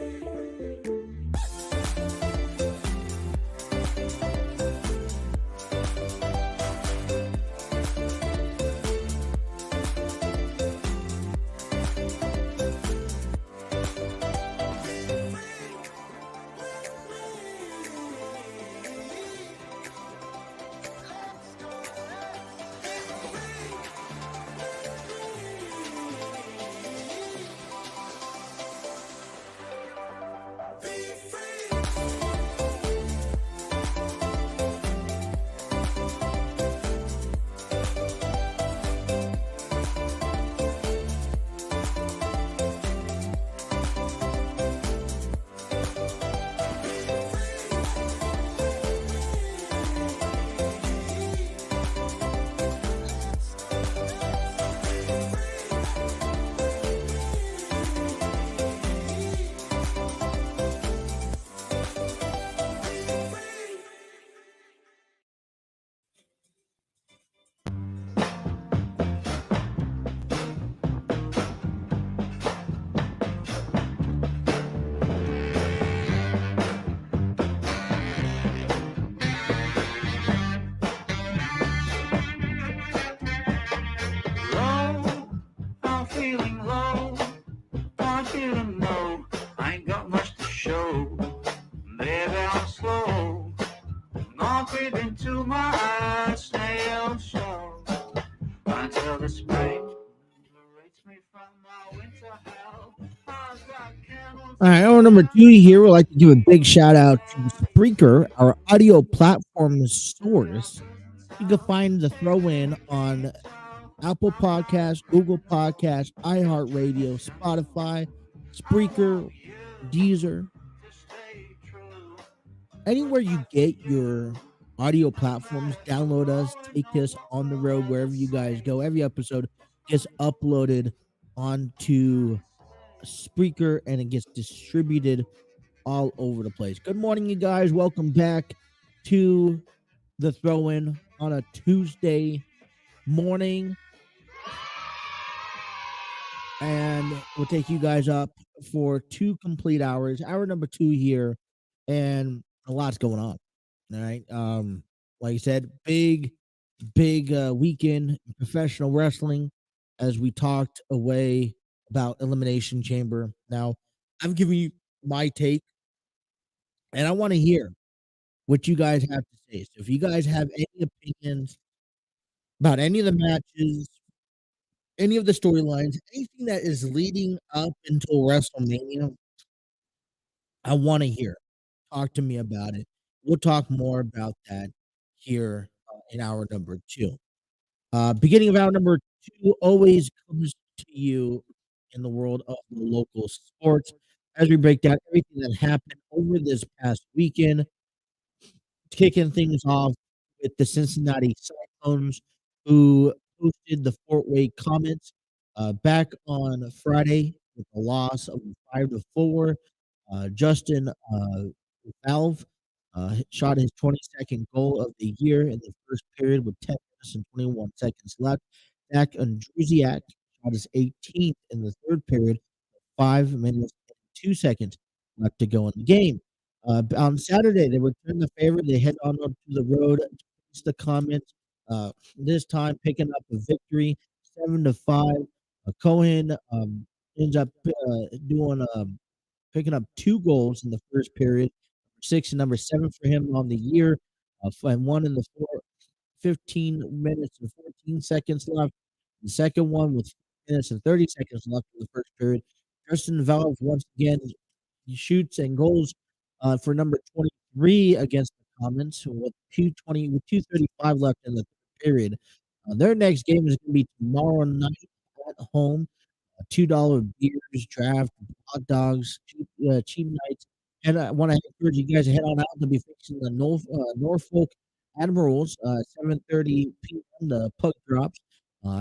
Low, I'm feeling low. Want you to know I ain't got much to show. Baby, I'm slow. Not breathing to my snail show. Until the spring liberates me from my winter hell. I've got candles. All right, hour number 2 here. We'd like to give a big shout out to Spreaker, our audio platform source. You can find the throw in on Apple Podcasts, Google Podcasts, iHeartRadio, Spotify, Spreaker, Deezer, anywhere you get your audio platforms, download us, take us on the road wherever you guys go. Every episode gets uploaded onto Spreaker and it gets distributed all over the place. Good morning, you guys. Welcome back to the throw in on a Tuesday morning. And we'll take you guys up for 2 complete hours. Hour number 2 here, and a lot's going on. All right. Like I said, big weekend in professional wrestling as we talked away about Elimination Chamber. Now, I've given you my take, and I want to hear what you guys have to say. So if you guys have any opinions about any of the matches, any of the storylines, anything that is leading up until WrestleMania, I want to hear. Talk to me about it. We'll talk more about that here in hour number 2. Beginning of hour number 2 always comes to you in the world of the local sports as we break down everything that happened over this past weekend, kicking things off with the Cincinnati Cyclones, who hosted the Fort Wayne Comets back on Friday with a loss of 5-4. Justin Valve shot his 22nd goal of the year in the first period with 10 minutes and 21 seconds left. Zach Andrusiak shot his 18th in the third period, 5 minutes and 2 seconds left to go in the game. On Saturday, they returned the favor. They head on up to the road to face the Comets. This time, picking up a victory, 7-5. Cohen ends up doing picking up 2 goals in the first period, 6 and number 7 for him on the year, and one in the 15 minutes and 14 seconds left. The second one with 4 minutes and 30 seconds left in the first period. Justin Valve once again he shoots and goals for number 23 against the Comets with 2:35 left in the period. Their next game is going to be tomorrow night at home. $2 beers, draft, hot dogs, cheap nights. And I want to encourage you guys to head on out to be facing the Norfolk Admirals, 7:30 p.m. The puck drops.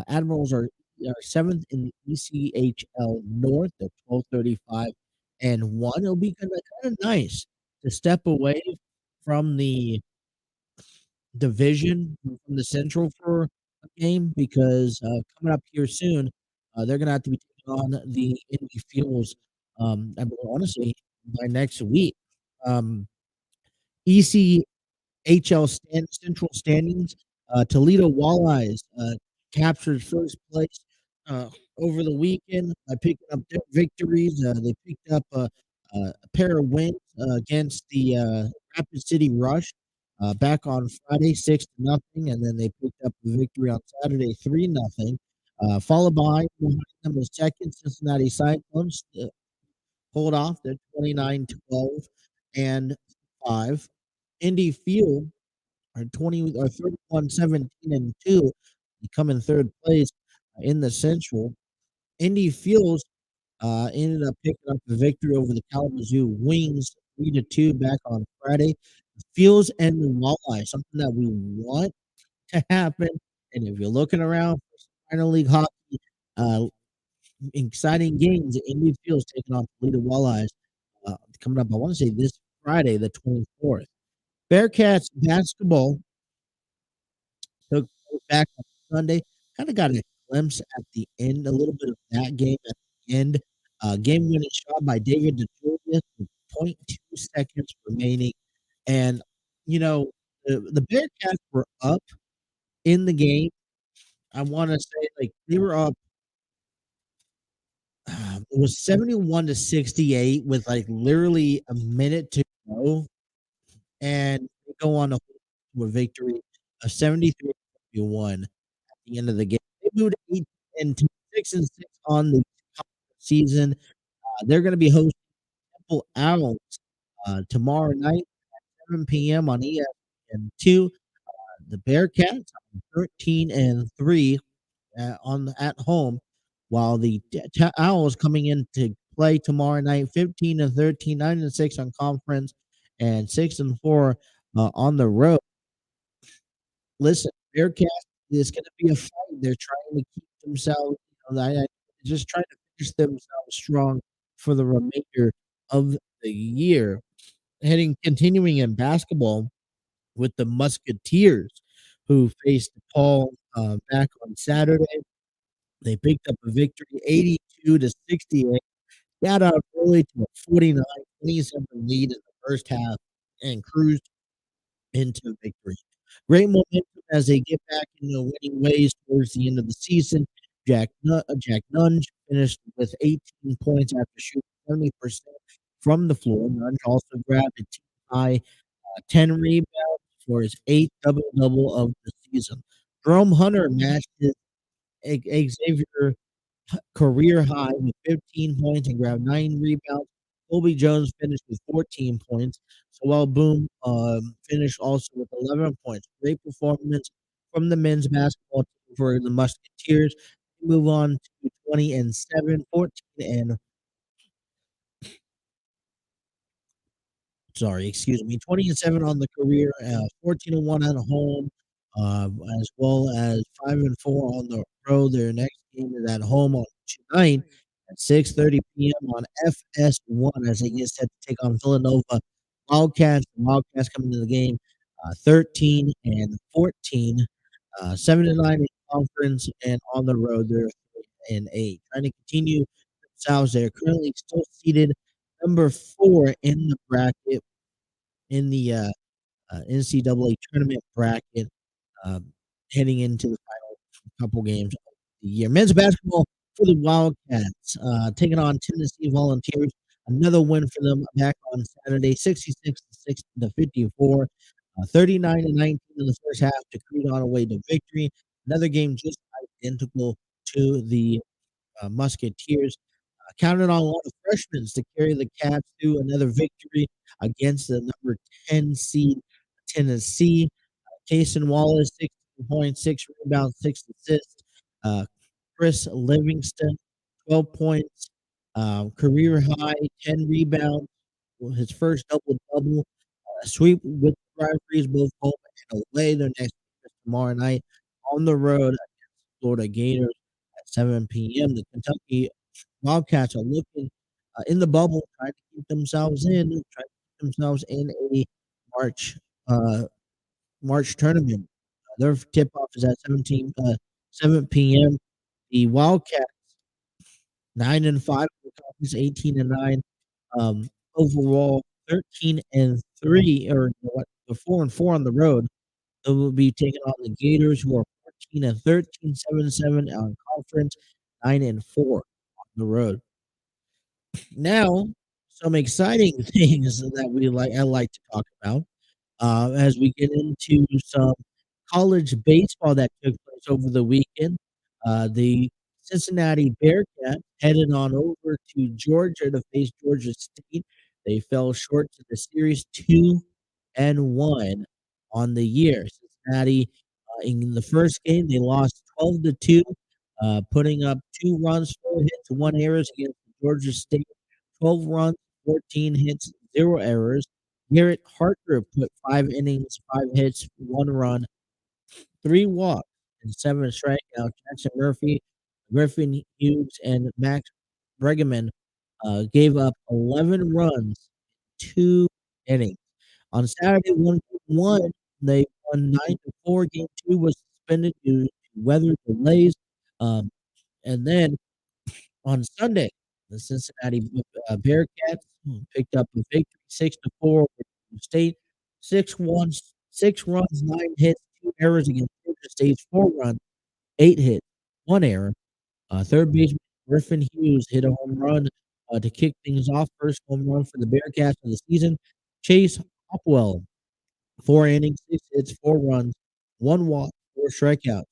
Admirals are 7th in the ECHL North at 12:35 and 1. It'll be kind of nice to step away from the division from the Central for a game because coming up here soon, they're going to have to be taking on the Indy Fuels. Honestly, by next week. ECHL Central standings. Toledo Walleyes captured first place over the weekend by picking up their victories. They picked up a pair of wins against the Rapid City Rush back on Friday, 6-0, and then they picked up a victory on Saturday, 3-0. Followed by behind them the second Cincinnati Cyclones pulled off. They're 29-12 and 5. Indy Fuel are 31-17 and 2. They come in third place in the Central. Indy Fuels ended up picking up the victory over the Kalamazoo Wings 3-2 back on Friday. Fuels and the Walleye, something that we want to happen. And if you're looking around for minor league hockey, exciting games, Indy Fuels taking on Toledo Walleyes coming up. I want to say this Friday, the 24th. Bearcats basketball took back on Sunday. Kind of got a glimpse at the end, a little bit of that game at the end. Game winning shot by David DeJulius with 0.2 seconds remaining. And, the Bearcats were up in the game. I want to say, they were up. It was 71-68 with, literally a minute to go. And they go on to a victory of 73-1 at the end of the game. They moved 6-6 on the season. They're going to be hosting Temple Owls tomorrow night at 7 p.m. on ESPN2. The Bearcats 13-3 at home, while the Owls coming in to play tomorrow night, 15-13, 9-6 on conference, and 6-4 on the road. Listen, Bearcats is going to be a fight. They're trying to keep themselves, just trying to finish themselves strong for the remainder of the year. Continuing in basketball with the Musketeers, who faced Paul back on Saturday. They picked up a victory, 82-68. Got out early to a 49-27 lead in the first half and cruised into victory. Great momentum as they get back into winning ways towards the end of the season. Jack Nunge finished with 18 points after shooting 70% from the floor. Nunge also grabbed a team high 10 rebounds for his 8th double-double of the season. Jerome Hunter matched his Xavier career high with 15 points and grabbed 9 rebounds. Colby Jones finished with 14 points. Sowell Boom finished also with 11 points. Great performance from the men's basketball team for the Musketeers. We move on to 20-7, 14 20-7 on the career, 14-1 at home, as well as 5-4 on the road. Their next game is at home on tonight at 6:30 p.m. on FS1 as they get set to take on Villanova Wildcats. The Wildcats coming to the game 13-14, 7-9 in conference, and on the road they're 3-8. Trying to continue themselves. They're currently still seated number 4 in the bracket in the NCAA tournament bracket, heading into the final couple games of the year. Men's basketball for the Wildcats, taking on Tennessee Volunteers. Another win for them back on Saturday, 66-54, 39-19 in the first half to cruise on away to victory. Another game just identical to the Musketeers. Counted on a lot of freshmen to carry the Cats through another victory against the number 10 seed Tennessee. Cason Wallace, 16 points, 6 rebounds, 6 assists. Chris Livingston, 12 points, career high, 10 rebounds, his first double-double. Sweep with rivalries both home and away. Their next game is tomorrow night on the road against Florida Gators at 7 p.m. The Kentucky Wildcats are looking in the bubble, trying to keep themselves in a March tournament. Their tip-off is at 7 p.m. The Wildcats 9-5, conference 18-9. Overall 13-3, or what? They're 4-4 on the road. They will be taking on the Gators, who are 14-13, 7-7 on conference, 9-4 on the road. Now, some exciting things that I like to talk about as we get into some college baseball that took place over the weekend. The Cincinnati Bearcats headed on over to Georgia to face Georgia State. They fell short to the series 2-1 on the year. Cincinnati, in the first game, they lost 12-2, putting up 2 runs, 4 hits, 1 errors against Georgia State. 12 runs, 14 hits, 0 errors. Garrett Harker put 5 innings, 5 hits, 1 run, 3 walks, and 7 strikeouts. Jackson Murphy, Griffin Hughes, and Max Bregman gave up 11 runs, 2 innings. On Saturday, 1-1, they won 9-4. Game 2 was suspended due to weather delays. And then on Sunday, the Cincinnati Bearcats picked up a victory, 6-4 over State. 6 runs, 9 hits, 2 errors against Georgia State's 4 runs, 8 hits, 1 error. Third baseman Griffin Hughes hit a home run to kick things off. First home run for the Bearcats of the season. Chase Hopwell, 4 innings, 6 hits, 4 runs, 1 walk, 4 strikeouts.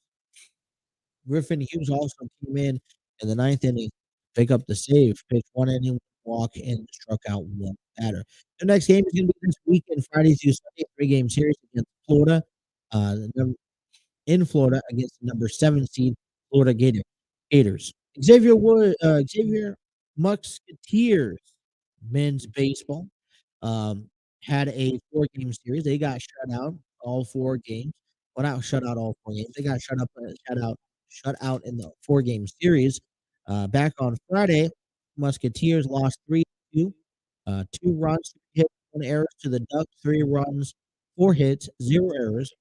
Griffin Hughes also came in the 9th inning, pick up the save, pitched 1 inning, walk, and struck out 1 batter. The next game is going to be this weekend, Friday through Sunday, 3-game series against Florida. In Florida against the number 7 seed Florida Gators. Xavier Musketeers men's baseball um, had a 4-game series. They got shut out all 4 games. Well, not shut out all 4 games. They got shut out in the 4-game series. Back on Friday, Musketeers lost 3-2. 2 runs, 2 hits, 1 error to the Ducks. 3 runs, 4 hits, 0 errors.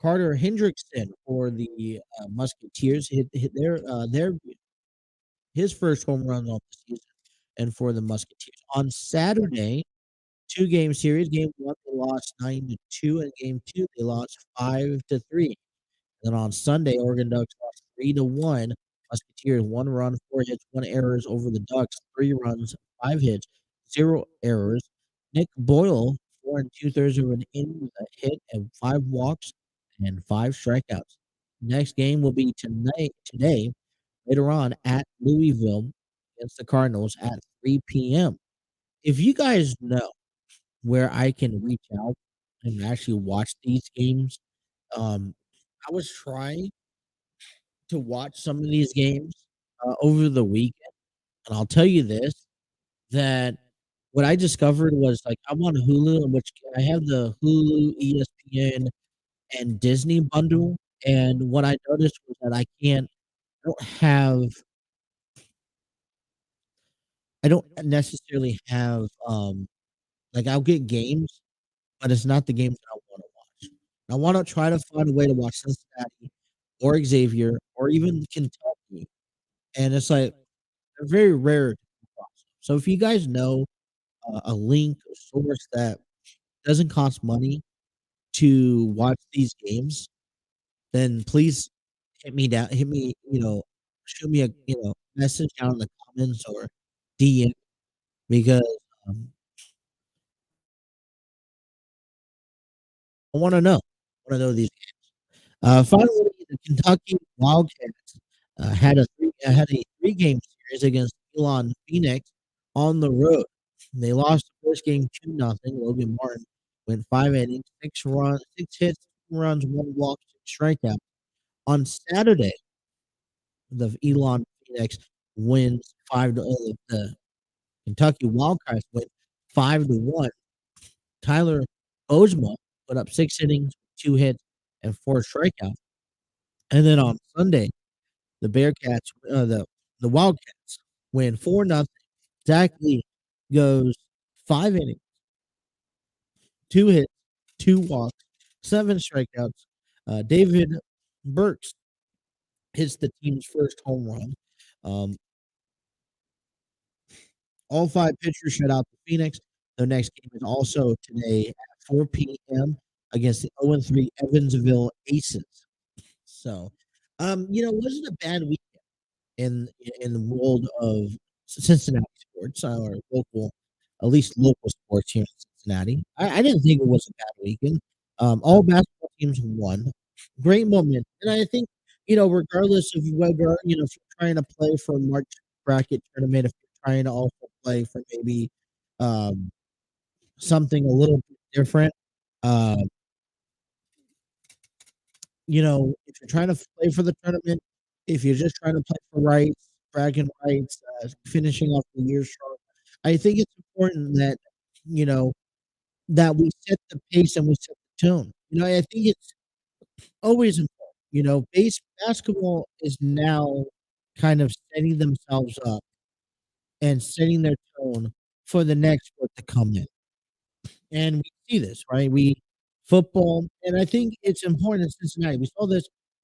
Carter Hendrickson for the Musketeers hit his first home run of the season, and for the Musketeers on Saturday, 2-game series. Game 1 they lost 9-2, and Game 2 they lost 5-3. Then on Sunday, Oregon Ducks lost 3-1. Musketeers 1 run, 4 hits, 1 errors over the Ducks. 3 runs, 5 hits, 0 errors. Nick Boyle 4 2/3 of an inning with a hit and 5 walks and 5 strikeouts. Next game will be today, later on at Louisville against the Cardinals at 3 p.m. If you guys know where I can reach out and actually watch these games, um, I was trying to watch some of these games over the weekend, and I'll tell you this: that what I discovered was like I'm on Hulu, in which I have the Hulu, ESPN, and Disney bundle, and what I noticed was that I don't have I don't necessarily have like I'll get games, but it's not the games that I want to watch. I want to try to find a way to watch Cincinnati or Xavier or even Kentucky, and it's like they're very rare to come across. So if you guys know a link, a source that doesn't cost money to watch these games, then please hit me, shoot me a message down in the comments or DM because um, I want to know. I want to know these. Finally, the Kentucky Wildcats had a 3-game series against Elon Phoenix on the road. They lost the first game 2-0. Logan Martin went 5 innings, 6 hits, 2 runs, 1 walk, 6 strikeouts. On Saturday, the Elon Phoenix wins the Kentucky Wildcats win 5-1. Tyler Ojma put up 6 innings, 2 hits, and 4 strikeouts. And then on Sunday, the the Wildcats win 4-0. Zach Lee goes 5 innings, 2 hits, 2 walks, 7 strikeouts. David Burks hits the team's first home run. Um, all 5 pitchers shut out the Phoenix. The next game is also today at 4 p.m. against the 0-3 Evansville Aces. So, it wasn't a bad week in in the world of Cincinnati sports or at least local sports here in Cincinnati. I didn't think it was a bad weekend. All basketball teams won. Great moment, and I think regardless of whether if you're trying to play for a March bracket tournament, if you're trying to also play for maybe um, something a little bit different, uh, if you're trying to play for the tournament, if you're just trying to play for rights, bragging rights, finishing off the year strong, I think it's important that you know that we set the pace and we set the tone. I think it's always important. Base basketball is now kind of setting themselves up and setting their tone for the next sport to come in. And we see this, right? We football, and I think it's important in Cincinnati.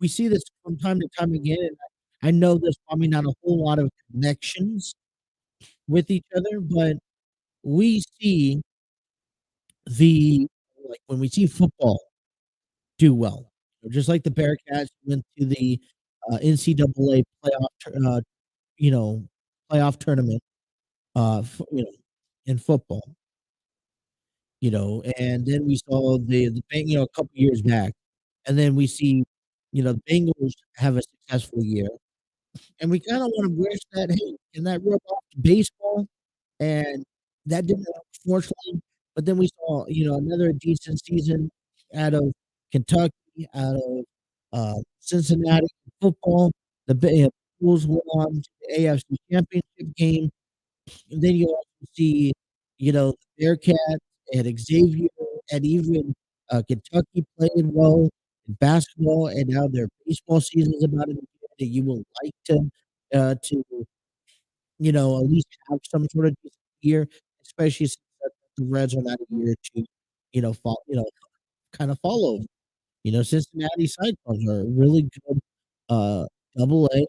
We see this from time to time again. And I know there's probably not a whole lot of connections with each other, but we see the when we see football do well, just like the Bearcats went to the NCAA you know, playoff tournament, in football. And then we saw the Beng a couple years back, and then we see, the Bengals have a successful year, and we kinda wanna wish that, "Hey, can that rub off to baseball?" And that didn't unfortunately, but then we saw, another decent season out of Kentucky, out of, Cincinnati football. The Bulls went on to the AFC Championship game. And then you also see, the Bearcats and Xavier and even Kentucky playing well in basketball, and now their baseball season is about to begin. And you would like to at least have some sort of decent year, especially since the Reds are not a year to, kind of follow. Cincinnati Cyclones are a really good uh double A,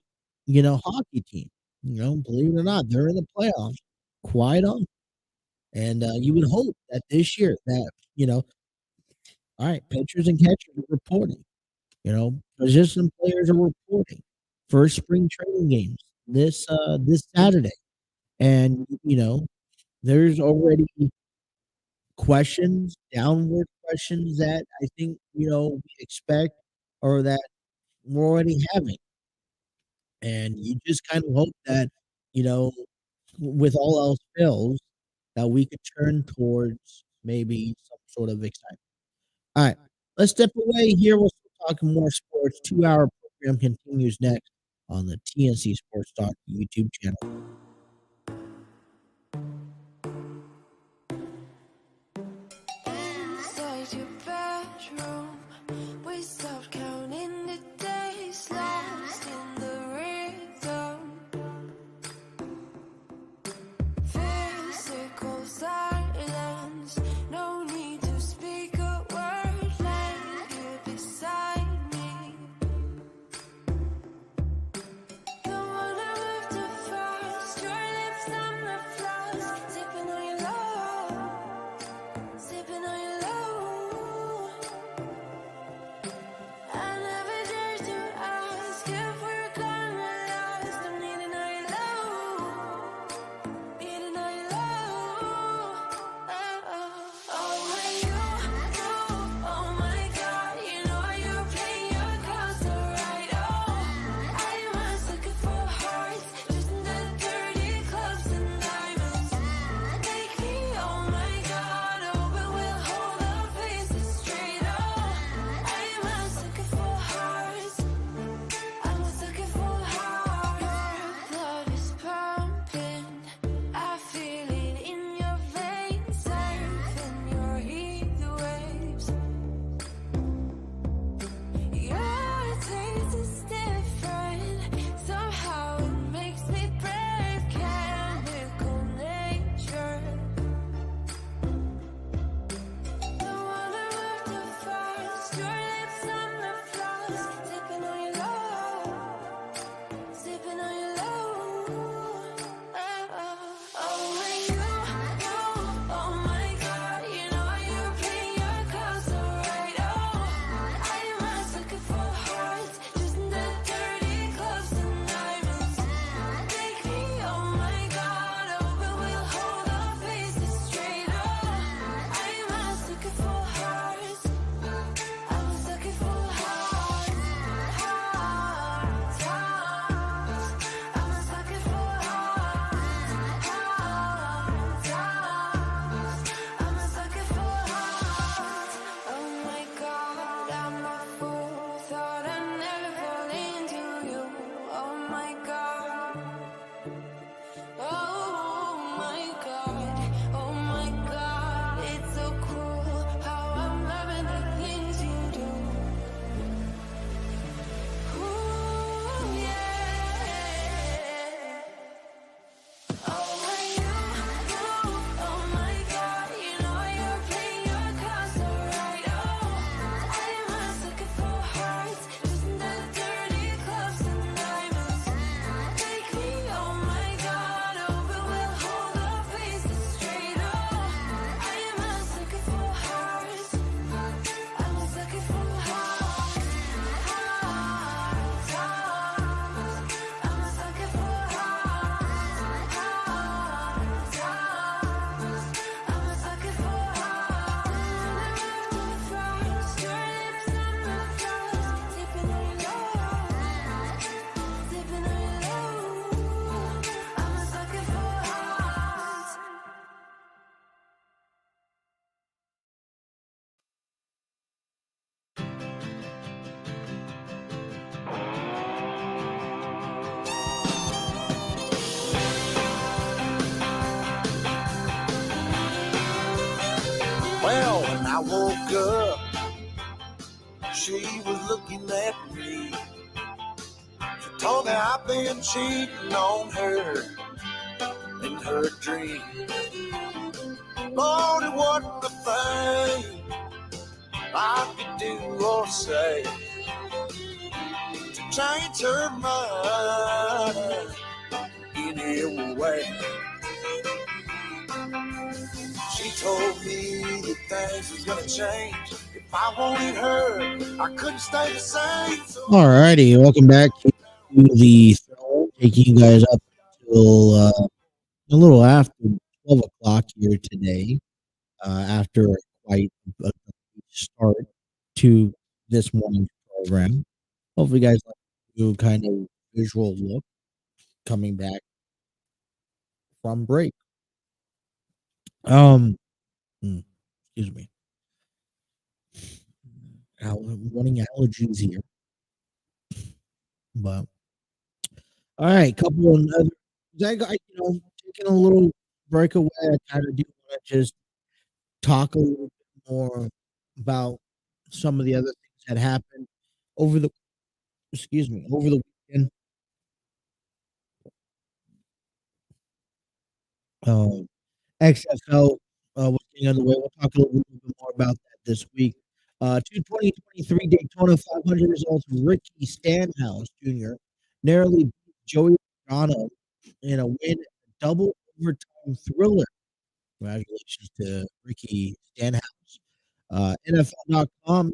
hockey team. Believe it or not, they're in the playoffs quite often. And you would hope that this year that, all right, pitchers and catchers are reporting, position players are reporting for spring training games this Saturday. And there's already downward questions that I think, we expect or that we're already having. And you just kind of hope that, with all else fails, that we could turn towards maybe some sort of excitement. All right, let's step away here. We'll still talk more sports. 2-hour program continues next on the TNC Sports Talk YouTube channel. Inside your bedroom, we stopped counting the days, lost in the rhythm. Physical silence, no need to speak a word, laying here beside me. The one I moved to first, Well, when I woke up, she was looking at me. She told me I've been cheating on her in her dream. Lord, it wasn't a thing I could do or say to change her mind any way. She told me that things was gonna change. If I wanted her, I couldn't stay the same. So Alrighty, welcome back to the Throne, taking you guys up till a little after 12 o'clock here today, after quite a start to this morning's program. Hopefully, you guys like to kind of visual look coming back from break. Excuse me. Morning allergies here, but all right, couple of other. Taking a little breakaway. I kind of do want to just talk a little bit more about some of the other things that happened over the over the weekend. XFL was getting underway. We'll talk a little bit more about that this week. 2023 Daytona 500 results. Ricky Stenhouse Jr. narrowly beat Joey Logano in a win, double overtime thriller. Congratulations to Ricky Stenhouse. NFL.com,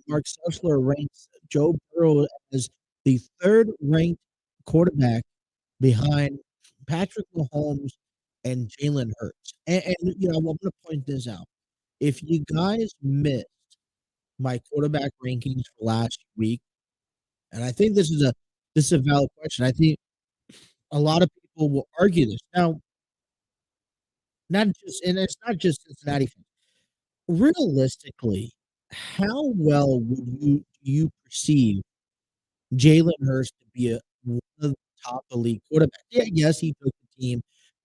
Mark Sessler ranks Joe Burrow as the third ranked quarterback behind Patrick Mahomes and Jalen Hurts. And I'm going to point this out. If you guys missed my quarterback rankings for last week, and I think this is a valid question. I think a lot of people will argue this. Now, it's not just Cincinnati fans. Realistically, how well would you perceive Jalen Hurts to be one of the top elite quarterbacks? Yeah, yes, he took the team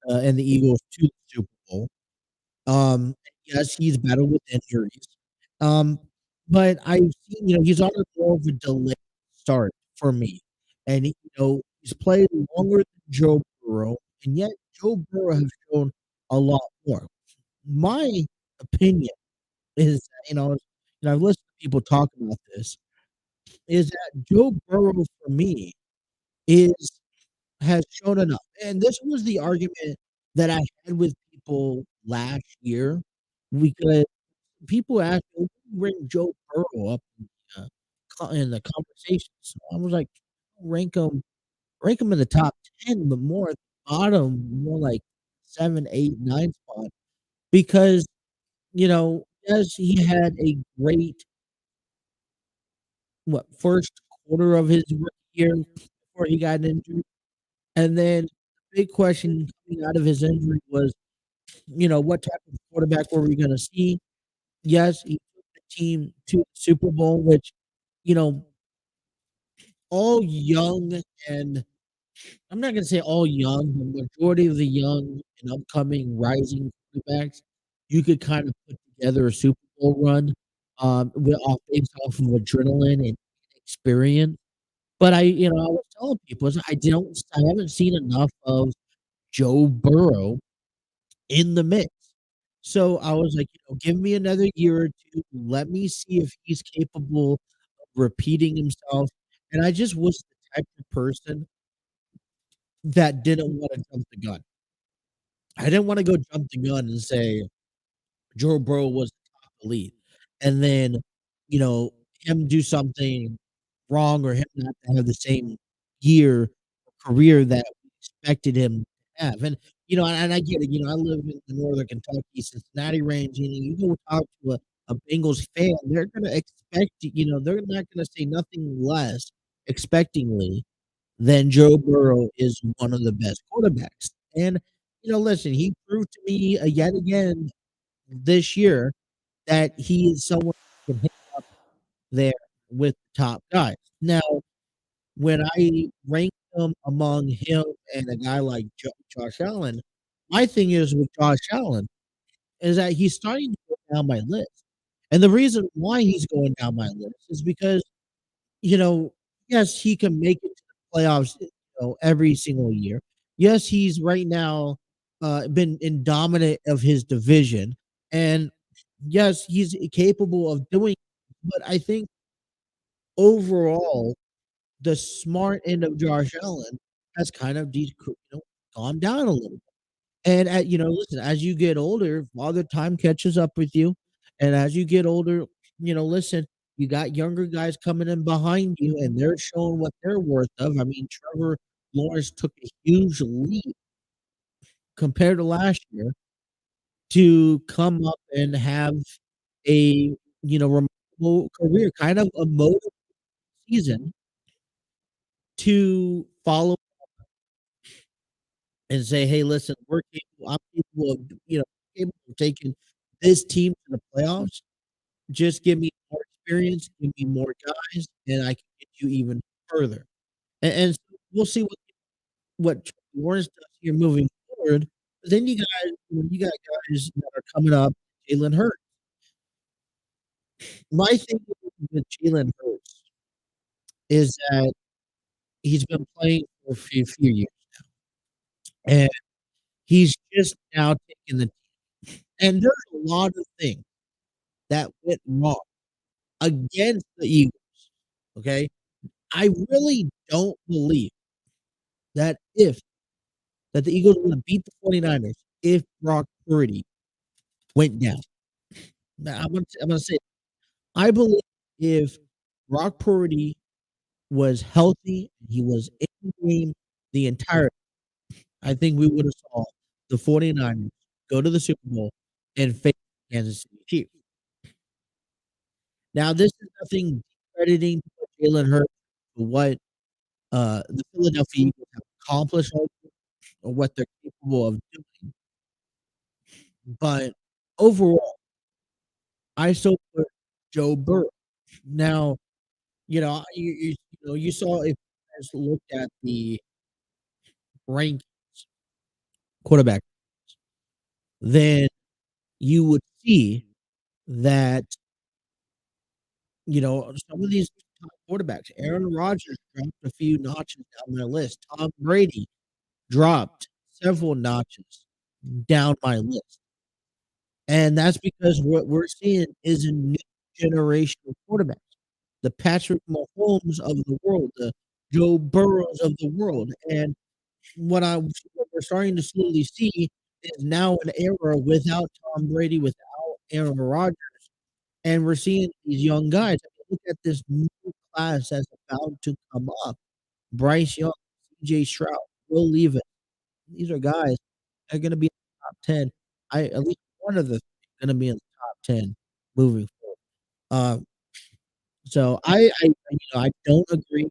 and the Eagles to the Super Bowl. Yes, he's battled with injuries. But I've seen, he's on a more of a delayed start for me. And he's played longer than Joe Burrow, and yet Joe Burrow has shown a lot more. My opinion is that, I've listened to people talk about this, is that Joe Burrow for me has shown enough. And this was the argument that I had with people last year because people asked me, bring Joe Burrow up in the conversation. So I was like, rank him in the top 10, but more at the bottom, more like 7, 8, 9 spot. Because, yes, he had a great first quarter of his rookie year before he got injured. And then the big question coming out of his injury was, what type of quarterback were we gonna see? Yes, he took the team to the Super Bowl, which, you know, all young, and I'm not gonna say all young, the majority of the young and upcoming rising quarterbacks, you could kind of put together a Super Bowl run, based off of adrenaline and experience. But I was telling people, I haven't seen enough of Joe Burrow in the mix. So I was like, give me another year or two. Let me see if he's capable of repeating himself. And I just was the type of person that didn't want to jump the gun. I didn't want to go jump the gun and say Joe Burrow was the top elite, and then him do something wrong or him not to have the same year or career that we expected him to have. And I get it. I live in the northern Kentucky, Cincinnati range, and you go talk to a Bengals fan, they're gonna expect, they're not gonna say nothing less expectingly than Joe Burrow is one of the best quarterbacks. And listen, he proved to me yet again this year that he is someone who can hit up there with the top guys. Now, when I rank him among him and a guy like Josh Allen, my thing is with Josh Allen is that he's starting to go down my list. And the reason why he's going down my list is because, you know, yes, he can make it to the playoffs, every single year. Yes, he's right now been in dominant of his division, and yes, he's capable of doing it, but I think overall the smart end of Josh Allen has kind of gone down a little bit. And listen, as you get older, Father Time catches up with you, and as you get older, listen, you got younger guys coming in behind you, and they're showing what they're worth of. I mean, Trevor Lawrence took a huge leap compared to last year to come up and have a remarkable career, kind of a motive season to follow and say, "Hey, listen, I'm capable of, capable of taking this team to the playoffs. Just give me more experience, give me more guys, and I can get you even further." And so we'll see what Lawrence does here moving forward. But then you got guys that are coming up, Jalen Hurts. My thing with Jalen Hurts is that he's been playing for a few years, and he's just now taking the and there's a lot of things that went wrong against the Eagles, okay? I really don't believe that the Eagles are gonna beat the 49ers if Brock Purdy went down. Now, I'm gonna say, I believe if Brock Purdy was healthy, he was in the game the entire I think we would have saw the 49ers go to the Super Bowl and face Kansas City Chiefs. Now, this is nothing crediting Jalen Hurts for what, the Philadelphia Eagles have accomplished or what they're capable of doing, but overall, I still put Joe Burrow. Now, you saw if you guys looked at the rank quarterback, then you would see that, some of these top quarterbacks, Aaron Rodgers dropped a few notches down my list. Tom Brady dropped several notches down my list. And that's because what we're seeing is a new generation of quarterbacks. The Patrick Mahomes of the world, the Joe Burrows of the world. And what we're starting to slowly see is now an era without Tom Brady, without Aaron Rodgers, and we're seeing these young guys. I mean, look at this new class that's about to come up. Bryce Young, CJ Stroud, Will Levis. These are guys that are gonna be in the top 10. At least one of the gonna be in the top 10 moving forward. Um, so I don't agree,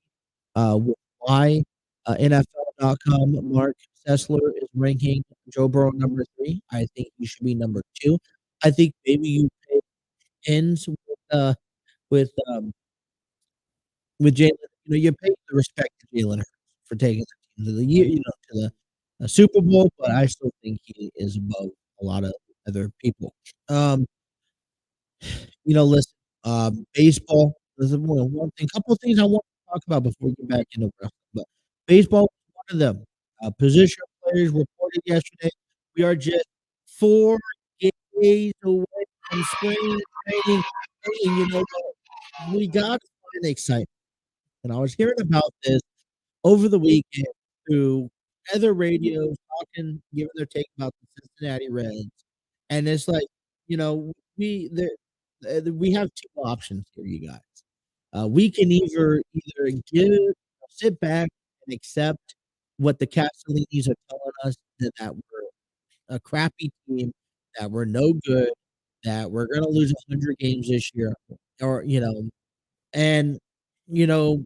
with why, NFL.com Mark Sessler is ranking Joe Burrow number 3. I think he should be number 2. I think maybe you pay ends with, um, with Jalen, you pay the respect to Jalen Hurts for taking the team to the year, to the, Super Bowl, but I still think he is above a lot of other people. Um, listen, baseball, there's one thing, couple of things I want to talk about before we get back into wrestling, but baseball was one of them. Position players reported yesterday. We are just 4 days away from spring training, and you know what? We got find excitement, and I was hearing about this over the weekend through other radios talking, giving their take about the Cincinnati Reds, and it's like, you know, we have 2 options here, you guys. We can either sit back and accept what the Castellinis are telling us, that we're a crappy team, that we're no good, that we're gonna lose 100 games this year, or, and, you know,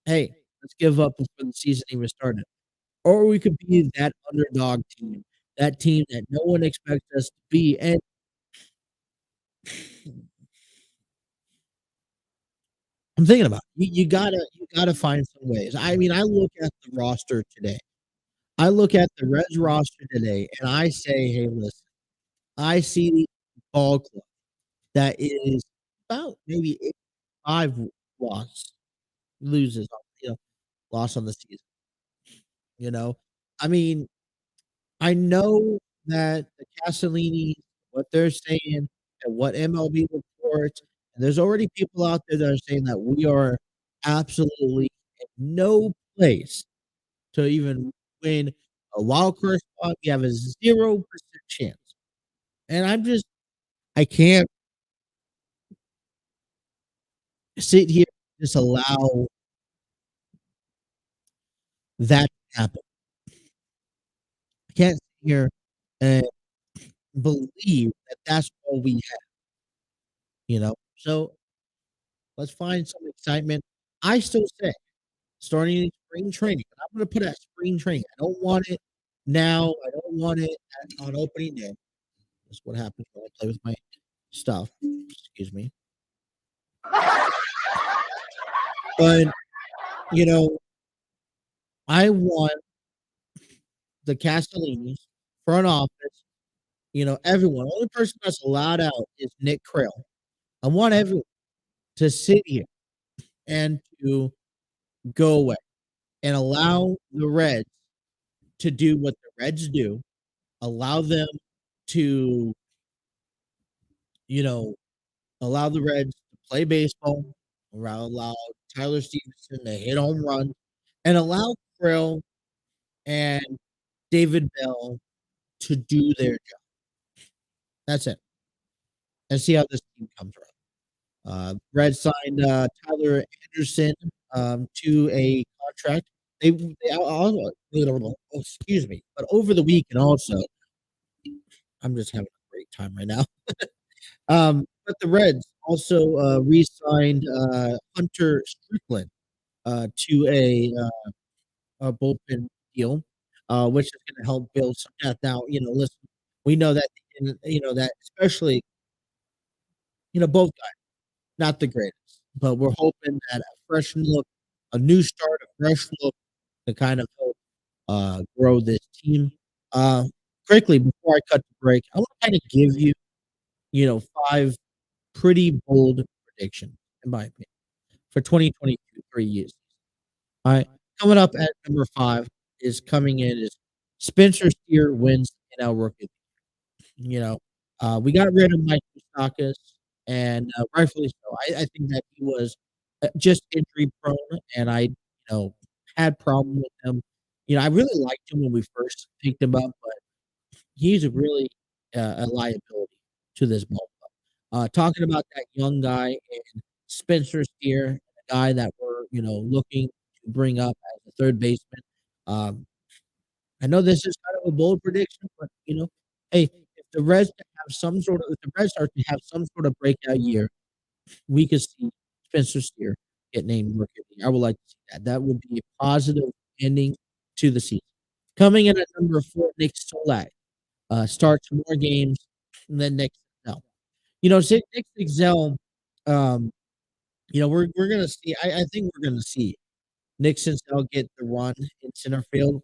hey, let's give up before the season even started. Or we could be that underdog team, that team that no one expects us to be, and I'm thinking about it. You gotta find some ways. I mean, I look at the roster today. I look at the Reds roster today, and I say, "Hey, listen, I see ball club that is about maybe 5 loss loses on loss on the season, you know? I mean, I know that the Castellini, what they're saying and what MLB reports, and there's already people out there that are saying that we are absolutely in no place to even win a wild card spot. We have a 0% chance. And I can't sit here and just allow that to happen. I can't sit here and believe that that's all we have. So let's find some excitement. I still say starting spring training, and I'm going to put at spring training. I don't want it now. I don't want it on opening day. That's what happens when I play with my stuff. Excuse me. But, you know, I want the Castellinis, front office, everyone. Only person that's allowed out is Nick Krell. I want everyone to sit here and to go away and allow the Reds to do what the Reds do. Allow them to, you know, allow the Reds to play baseball, allow Tyler Stevenson to hit home runs, and allow Krill and David Bell to do their job. That's it. And see how this team comes around. Reds signed Tyler Anderson to a contract. They also, excuse me, but over the weekend also, I'm just having a great time right now. But the Reds also re-signed Hunter Strickland to a bullpen deal, which is going to help build some depth. Now, listen, we know that that especially both guys not the greatest, but we're hoping that a fresh look, a new start, a fresh look to kind of help grow this team. Quickly before I cut the break, I want to kind of give you 5 pretty bold predictions, in my opinion, for 2022 3 years. All right. Coming up at number 5 is coming in is Spencer Steer wins NL Rookie. We got rid of Mike Moustakas, and rightfully so. I think that he was just injury prone, and I had problem with him. I really liked him when we first picked him up, but he's really a liability to this ball club. Talking about that young guy and Spencer Steer, a guy that we're looking to bring up as a third baseman. I know this is kind of a bold prediction, but hey, if the Reds start to have some sort of breakout year, we could see Spencer Steer get named Rookie of the Year. I would like to see that. That would be a positive ending to the season. Coming in at number 4, Nick Solak starts more games than Nick Senzel. Nick Senzel, we're gonna see. I think we're gonna see Nick Senzel get the run in center field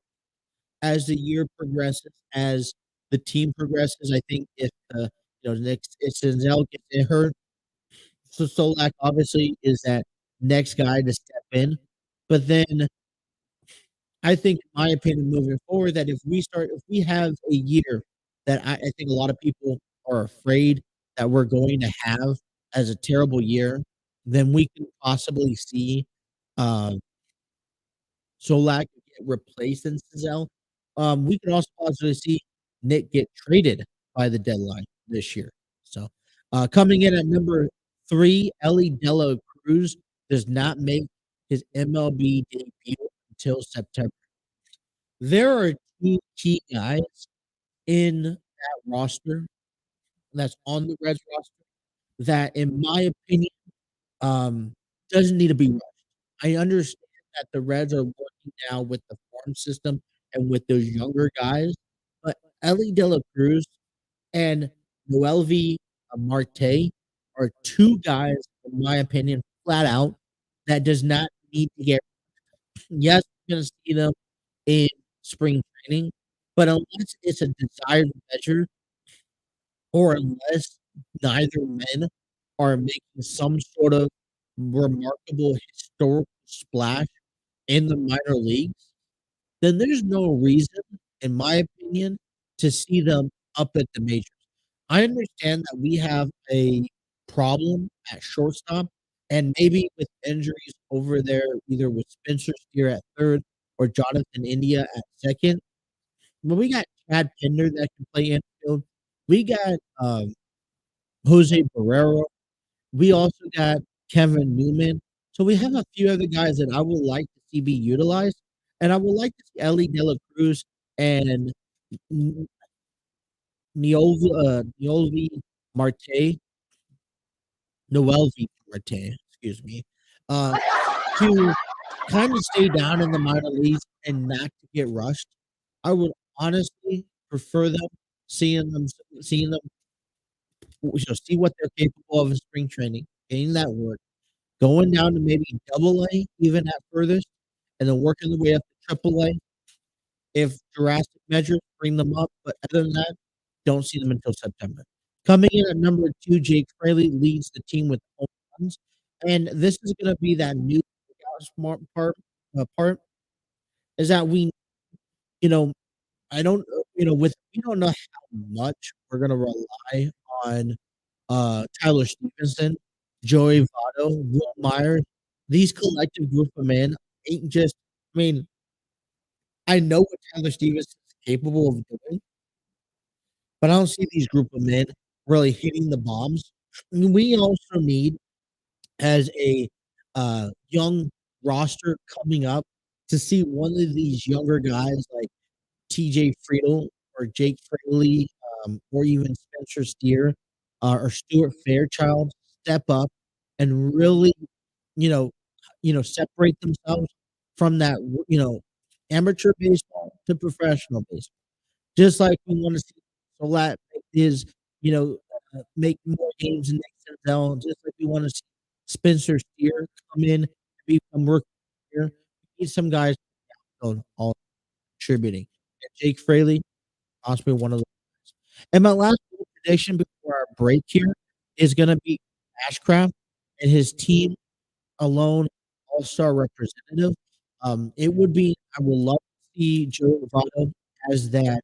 as the year progresses, as the team progresses. I think if Nick Senzel gets hurt, so Solak obviously is that next guy to step in. But then I think, in my opinion, moving forward, that if we have a year that I think a lot of people are afraid that we're going to have as a terrible year, then we can possibly see Solak get replaced in Senzel. We can also possibly see Nick get traded by the deadline this year. So, coming in at number 3, Ellie Dela Cruz does not make his MLB debut until September. There are 2 key guys in that roster that's on the Reds roster that, in my opinion, doesn't need to be rushed. I understand that the Reds are working now with the farm system and with those younger guys, but Ellie De La Cruz and Noelvi Marte are 2 guys, in my opinion, flat out, that does not need to get. Yes, we're gonna see them in spring training, but unless it's a desired measure or unless neither men are making some sort of remarkable historical splash in the minor leagues, then there's no reason, in my opinion, to see them up at the majors. I understand that we have a problem at shortstop and maybe with injuries over there, either with Spencer Steer at third or Jonathan India at second. But we got Chad Pinder that can play infield. We got Jose Barrero. We also got Kevin Newman. So we have a few other guys that I would like to see be utilized, and I would like to see Ellie De La Cruz and N Neolvi Marte Noelvi Marte, excuse me, uh, to kinda stay down in the minor leagues and not to get rushed. I would honestly prefer them seeing them, see what they're capable of in spring training, getting that work, going down to maybe Double A even at furthest, and then working their way up to Triple A. If drastic measures bring them up, but other than that, don't see them until September. Coming in at number 2, Jake Fraley leads the team with home runs, and this is gonna be that new smart part is that you know, I don't with we don't know how much we're gonna rely on, Tyler Stevenson, Joey Votto, Will Myers. These collective group of men ain't just I mean, I know what Tyler Stevenson is capable of doing, but I don't see these group of men really hitting the bombs. We also need, as a young roster coming up, to see one of these younger guys like TJ Friedel or Jake Fraley, or even Spencer Steer, or Stuart Fairchild step up and really, you know, separate themselves from that, amateur baseball to professional baseball. Just like we wanna see Salat make his, make more games in the XFL, just like we wanna see Spencer Steer come in and become rookie of the year. We need some guys on all contributing. And Jake Fraley, possibly one of those guys. And my last little prediction before our break here is gonna be Ashcraft and his team alone all-star representative. I would love to see Joe Votto as that,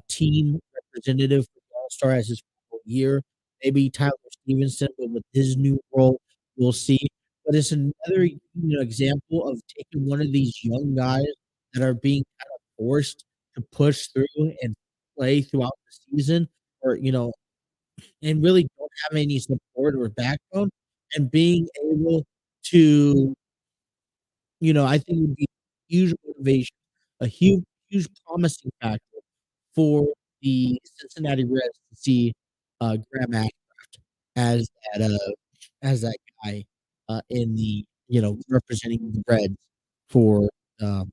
team representative for the All-Star as his final year. Maybe Tyler Stevenson, but with his new role, we'll see. But it's another, example of taking one of these young guys that are being kind of forced to push through and play throughout the season or, and really don't have any support or backbone and being able to, I think would be huge motivation, a huge promising factor for the Cincinnati Reds to see, Graham Ashcraft as as that guy, in the representing the Reds for, um,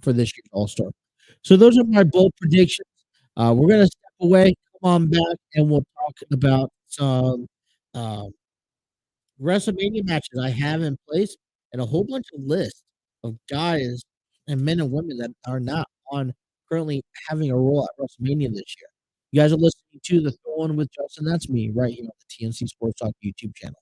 for this year's All-Star. So those are my bold predictions. We're gonna step away, come on back, and we'll talk about some, um WrestleMania matches I have in place and a whole bunch of lists of guys and men and women that are not on currently having a role at WrestleMania this year. You guys are listening to The Throw In with Justin. That's me right here on the TNC Sports Talk YouTube channel.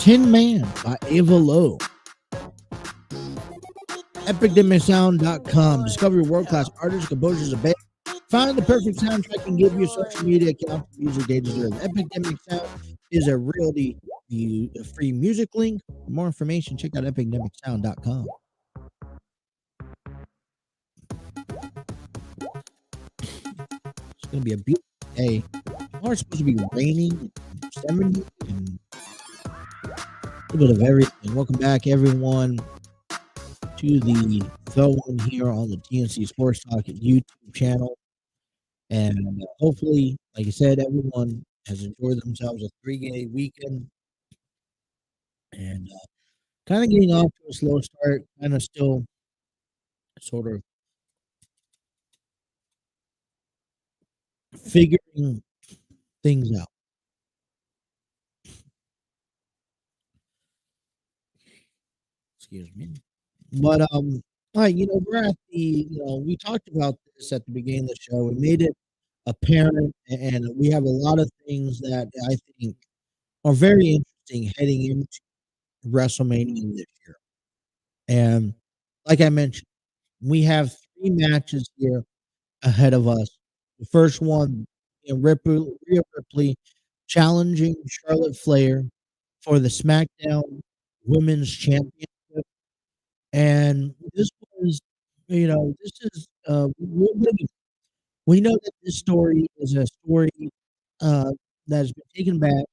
Tin Man by Ava Lowe. EpicDemicSound.com. Discover your world-class artists, composers, and bands. Find the perfect soundtrack and give your social media account for music they deserve. Epidemic Sound is a realty free music link. For more information, check out epidemicsound.com. It's going to be a beautiful day. Tomorrow's supposed to be raining, 70, and a little bit of everything. Welcome back, everyone, to the One here on the TNC Sports Talk YouTube channel. And hopefully, like I said, everyone has enjoyed themselves a 3-day weekend. And kind of getting off to a slow start, kind of still sort of figuring things out. Excuse me. But all right, we're at we talked about this at the beginning of the show. We made it apparent, and we have a lot of things that I think are very interesting heading into WrestleMania this year. And like I mentioned, we have 3 matches here ahead of us. The first one, Rhea Ripley challenging Charlotte Flair for the SmackDown Women's Championship. And this was, this is we know that this story is a story uh, that has been taken back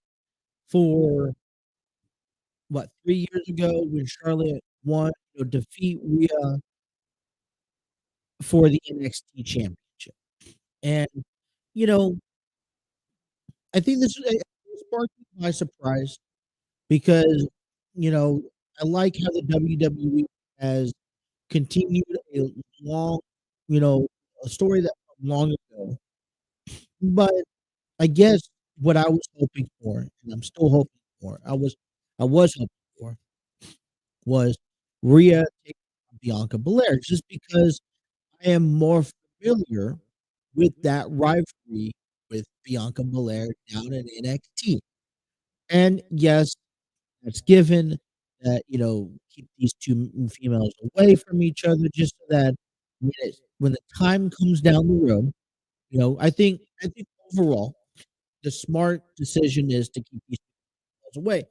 for 3 years ago when Charlotte won, defeat Rhea for the NXT Championship. And you know, I think this sparked me by surprise because I like how the WWE has continued a long, you know, a story that from long ago. But I guess what I was hoping for, and I'm still hoping for, I was hoping for was Rhea taking on Bianca Belair, just because I am more familiar with that rivalry with Bianca Belair down in NXT. And yes, that's given that, keep these two females away from each other just so that when the time comes down the road, I think overall the smart decision is to keep these females away.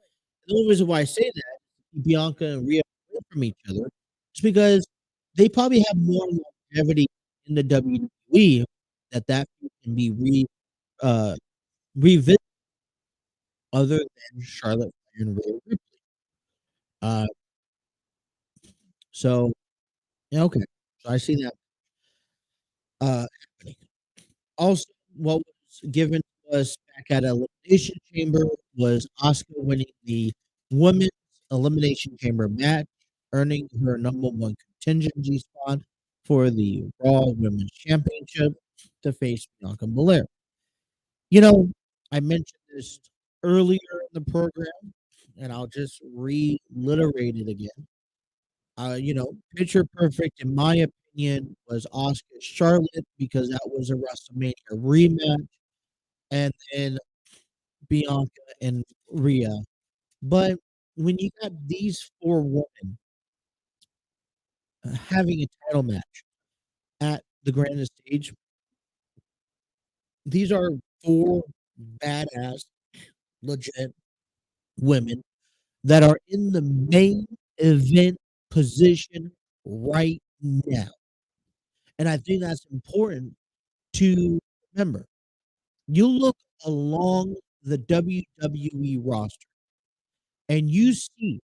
The only reason why I say that, keep Bianca and Rhea away from each other, is because they probably have more longevity in the WWE that can be uh, revisited other than Charlotte Flair and Rhea Ripley. Uh, so yeah, okay. So I see that happening. Also, what was given to us back at Elimination Chamber was Asuka winning the Women's Elimination Chamber match, earning her #1 contingency spot for the Raw Women's Championship to face Bianca Belair. I mentioned this earlier in the program, and I'll just reiterate it again. Picture perfect, in my opinion, was Asuka Charlotte because that was a WrestleMania rematch, and then Bianca and Rhea. But when you got these 4 women having a title match at the grandest stage, these are 4 badass, legit women that are in the main event position right now. And I think that's important to remember. You look along the WWE roster and you see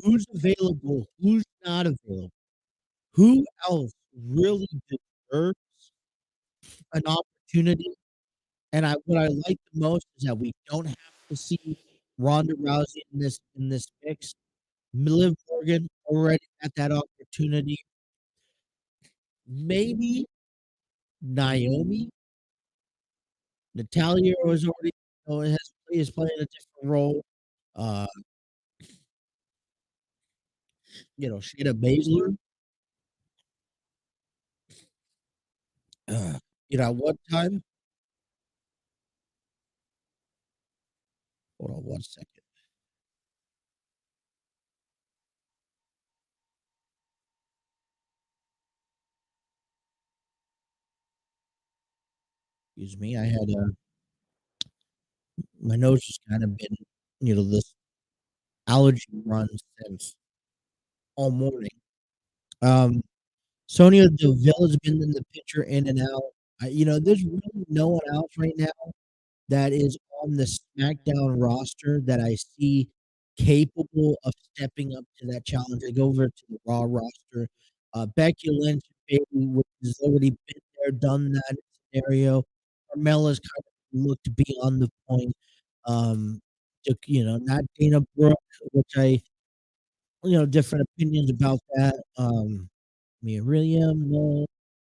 who's available, who's not available, who else really deserves an opportunity. And what I like the most is that we don't have to see Ronda Rousey in this mix. Liv Morgan already had that opportunity. Maybe Naomi, Natalia was already is playing a different role. Uh, Shayna Baszler. At one time, hold on one second. Excuse me. I had my nose has kind of been, this allergy run since all morning. Um, Sonya Deville has been in the picture in and out. There's really no one else right now that is on the SmackDown roster that I see capable of stepping up to that challenge. I go over to the Raw roster. Becky Lynch, baby, which has already been there, done that scenario. Carmella's kind of looked beyond the point. Um, not Dana Brooke, which different opinions about that. Mia Williams,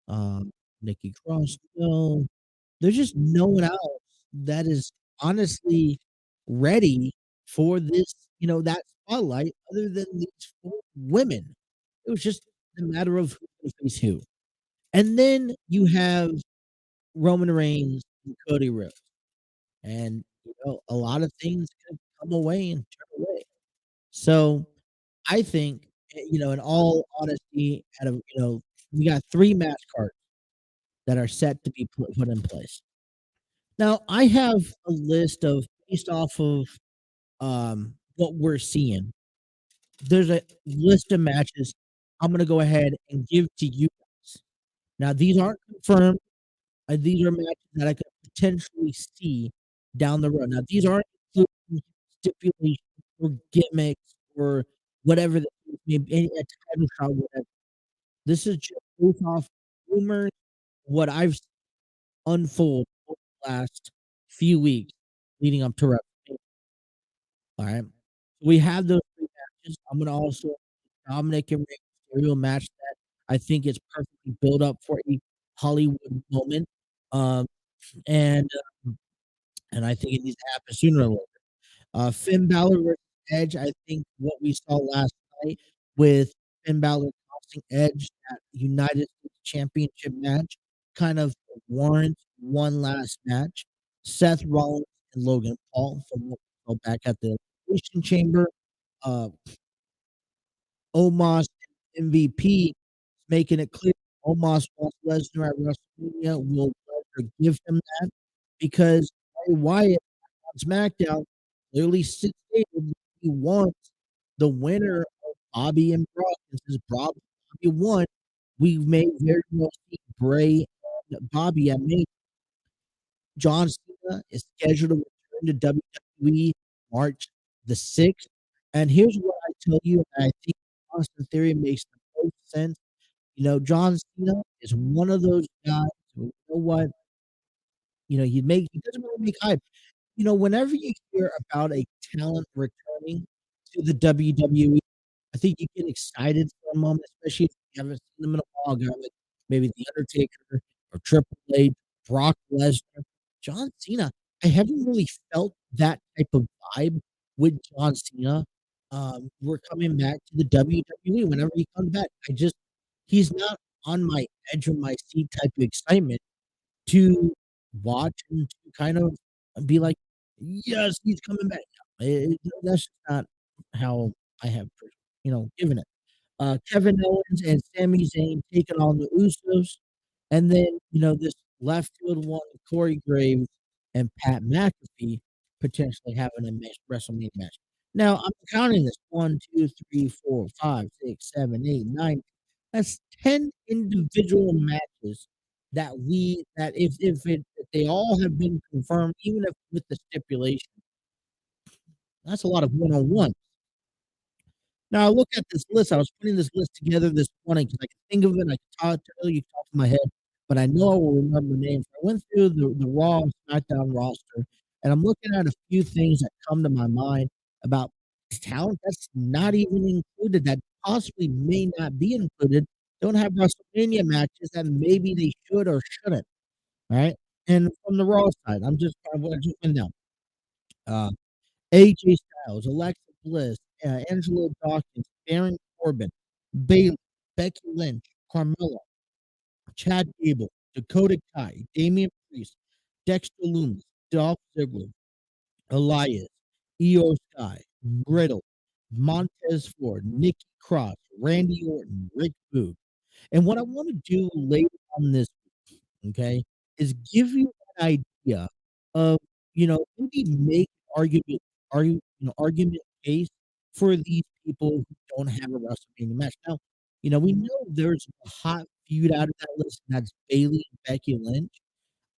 no. Nikki Cross, no. There's just no one else that is honestly ready for this, that spotlight other than these 4 women. It was just a matter of who's gonna face who. And then you have Roman Reigns and Cody Rhodes, and, a lot of things could come away and turn away. So, I think, in all honesty, out of, we got 3 match cards that are set to be put in place. Now, I have a list of based off of, what we're seeing. There's a list of matches I'm gonna go ahead and give to you guys. Now, these aren't confirmed, these are matches that I could potentially see down the road. Now, these aren't including stipulations or gimmicks or whatever the case may be, a title shot, whatever. This is just based off rumors, what I've seen unfold over the last few weeks leading up to WrestleMania. Alright? We have those 3 matches. I'm gonna also Dominic and Rey Mysterio match that I think is perfectly built up for a Hollywood moment, um, and, and I think it needs to happen sooner or later. Finn Balor versus Edge, I think what we saw last night with Finn Balor costing Edge that United States Championship match kind of warrants one last match. Seth Rollins and Logan Paul from what we saw back at the Elimination Chamber. Uh, Omos and MVP making it clear Omos wants Lesnar at WrestleMania. Will Lesnar give him that? Because Bray Wyatt on SmackDown clearly stated he wants the winner of Bobby and Brock. And since Bobby won, we may very well see Bray and Bobby at Mania. John Cena is scheduled to return to WWE March the 6th. And here's what I tell you, and I think Austin Theory makes the most sense. John Cena is one of those guys who, what, he doesn't really make hype. Whenever you hear about a talent returning to the WWE, I think you get excited for a moment, especially if you haven't seen them in a while, guy like maybe The Undertaker or Triple H, Brock Lesnar, John Cena. I haven't really felt that type of vibe with John Cena. We're coming back to the WWE whenever he comes back. He's not on my edge of my seat type of excitement to watch and to kind of be like, yes, he's coming back. That's just not how I have, given it. Kevin Owens and Sami Zayn taking on the Usos, and then this left field one, Corey Graves and Pat McAfee potentially having a WrestleMania match. Now I'm counting this 1, 2, 3, 4, 5, 6, 7, 8, 9. That's 10 individual matches that if they all have been confirmed, even if with the stipulation, that's a lot of one-on-one. Now I look at this list. I was putting this list together this morning because I can think of it. I can tell you top of my head, but I know I will remember names. I went through the Raw and SmackDown roster, and I'm looking at a few things that come to my mind about talent that's not even included, that possibly may not be included. Don't have WrestleMania matches that maybe they should or shouldn't. Right? And from the Raw side, I just went down. AJ Styles, Alexa Bliss, Angelo Dawkins, Baron Corbin, Bayley, Becky Lynch, Carmella, Chad Gable, Dakota Kai, Damian Priest, Dexter Lumis, Dolph Ziggler, Elias, Io Sky, Riddle, Montez Ford, Nikki Cross, Randy Orton, Rick Boog. And what I want to do later on this, okay, is give you idea of, maybe make argument case for these people who don't have a WrestleMania match. Now, we know there's a hot feud out of that list, and that's Bayley and Becky Lynch.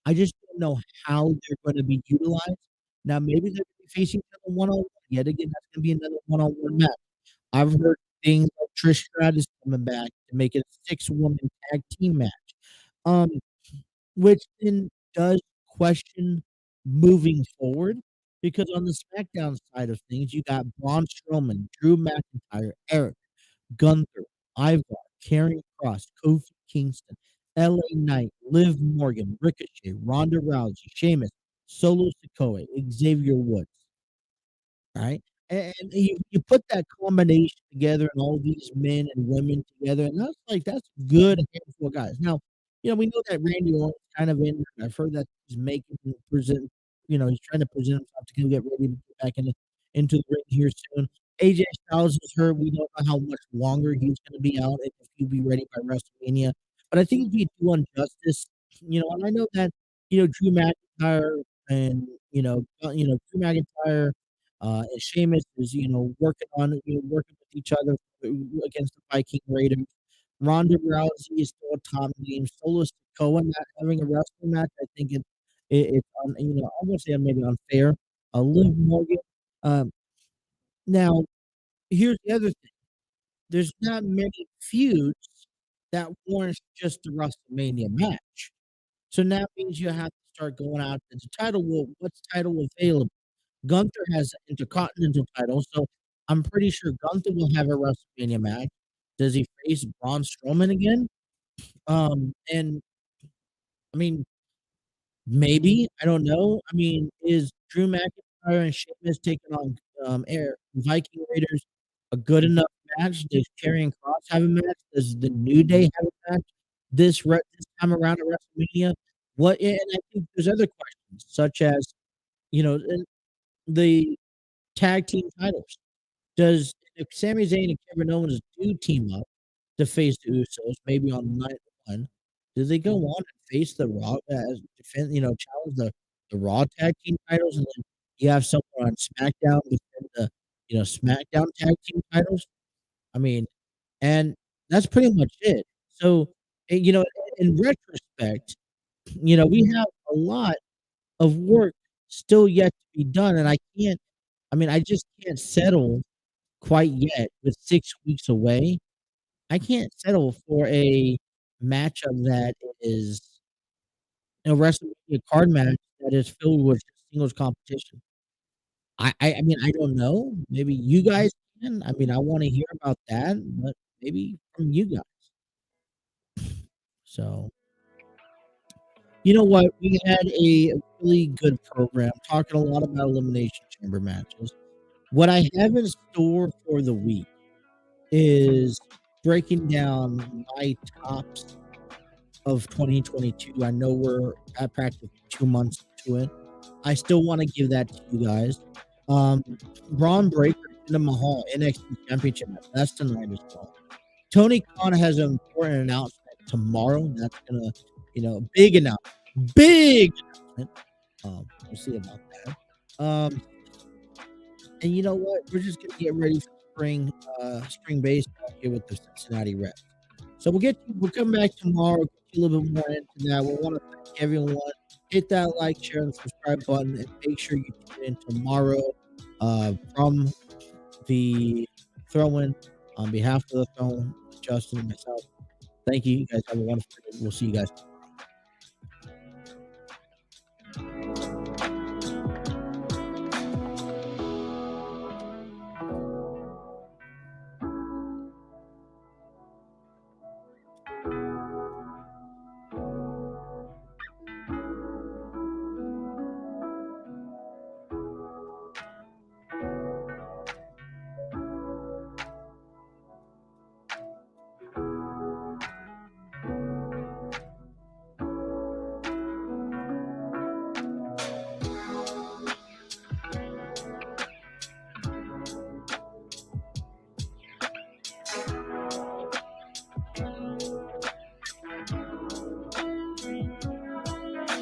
I just don't know how they're gonna be utilized. Now, maybe they're gonna be facing each other one-on-one. Yet again, that's gonna be another one-on-one match. I've heard things like Trish Stratus coming back to make it a six-woman tag team match, um, which then does question moving forward, because on the SmackDown side of things, you got Braun Strowman, Drew McIntyre, Eric, Gunther, Ivar, Karrion Kross, Kofi Kingston, LA Knight, Liv Morgan, Ricochet, Ronda Rousey, Sheamus, Solo Sikoa, Xavier Woods. Right? And you put that combination together and all these men and women together, and that's a good handful of guys. Now, we know that Randy Orton's kind of in. I've heard that he's making present. He's trying to present himself to get ready to get back into the ring here soon. AJ Styles is hurt. We don't know how much longer he's going to be out and if he'll be ready by WrestleMania. But I think it'd be do him justice. And I know that Drew McIntyre and Drew McIntyre and Sheamus is, working with each other against the Viking Raiders. Ronda Rousey is still a top name. Solo Sikoa not having a wrestling match, I think it's I won't say maybe unfair. Liv Morgan. Um, Now, here's the other thing. There's not many feuds that warrants just a WrestleMania match. So that means you have to start going out to the title. Well, what's title available? Gunther has an Intercontinental title, so I'm pretty sure Gunther will have a WrestleMania match. Does he face Braun Strowman again? And I mean, maybe, I don't know. I mean, is Drew McIntyre and Sheamus taking on Viking Raiders a good enough match? Does Karrion Kross have a match? Does the New Day have a match this time around at WrestleMania? And I think there's other questions, such as, the tag team titles. If Sami Zayn and Kevin Owens do team up to face the Usos, maybe on night one, do they go on and face the Raw challenge the Raw tag team titles, and then you have someone on SmackDown defend the SmackDown tag team titles? I mean, and that's pretty much it. So, in retrospect, we have a lot of work still yet to be done, and I just can't settle quite yet with 6 weeks away. I can't settle for a matchup that is a WrestleMania card match that is filled with singles competition. I mean, I don't know. Maybe you guys can. I mean, I wanna hear about that, but maybe from you guys. So, you know what? We had a really good program talking a lot about Elimination Chamber matches. What I have in store for the week is breaking down my tops of 2022. I know we're at practically 2 months into it. I still want to give that to you guys. Braun Breaker, Jinder Mahal, NXT Championship match. That's tonight as well. Tony Khan has an important announcement tomorrow. That's gonna, big announcement. Big announcement. We'll see about that. And you know what? We're just gonna get ready for spring baseball here with the Cincinnati Reds. So we'll come back tomorrow, get you a little bit more into that. We want to thank everyone. Hit that like, share, and subscribe button, and make sure you tune in tomorrow from the throw-in on behalf of the throw-in, Justin and myself. Thank you. You guys have a wonderful day. We'll see you guys.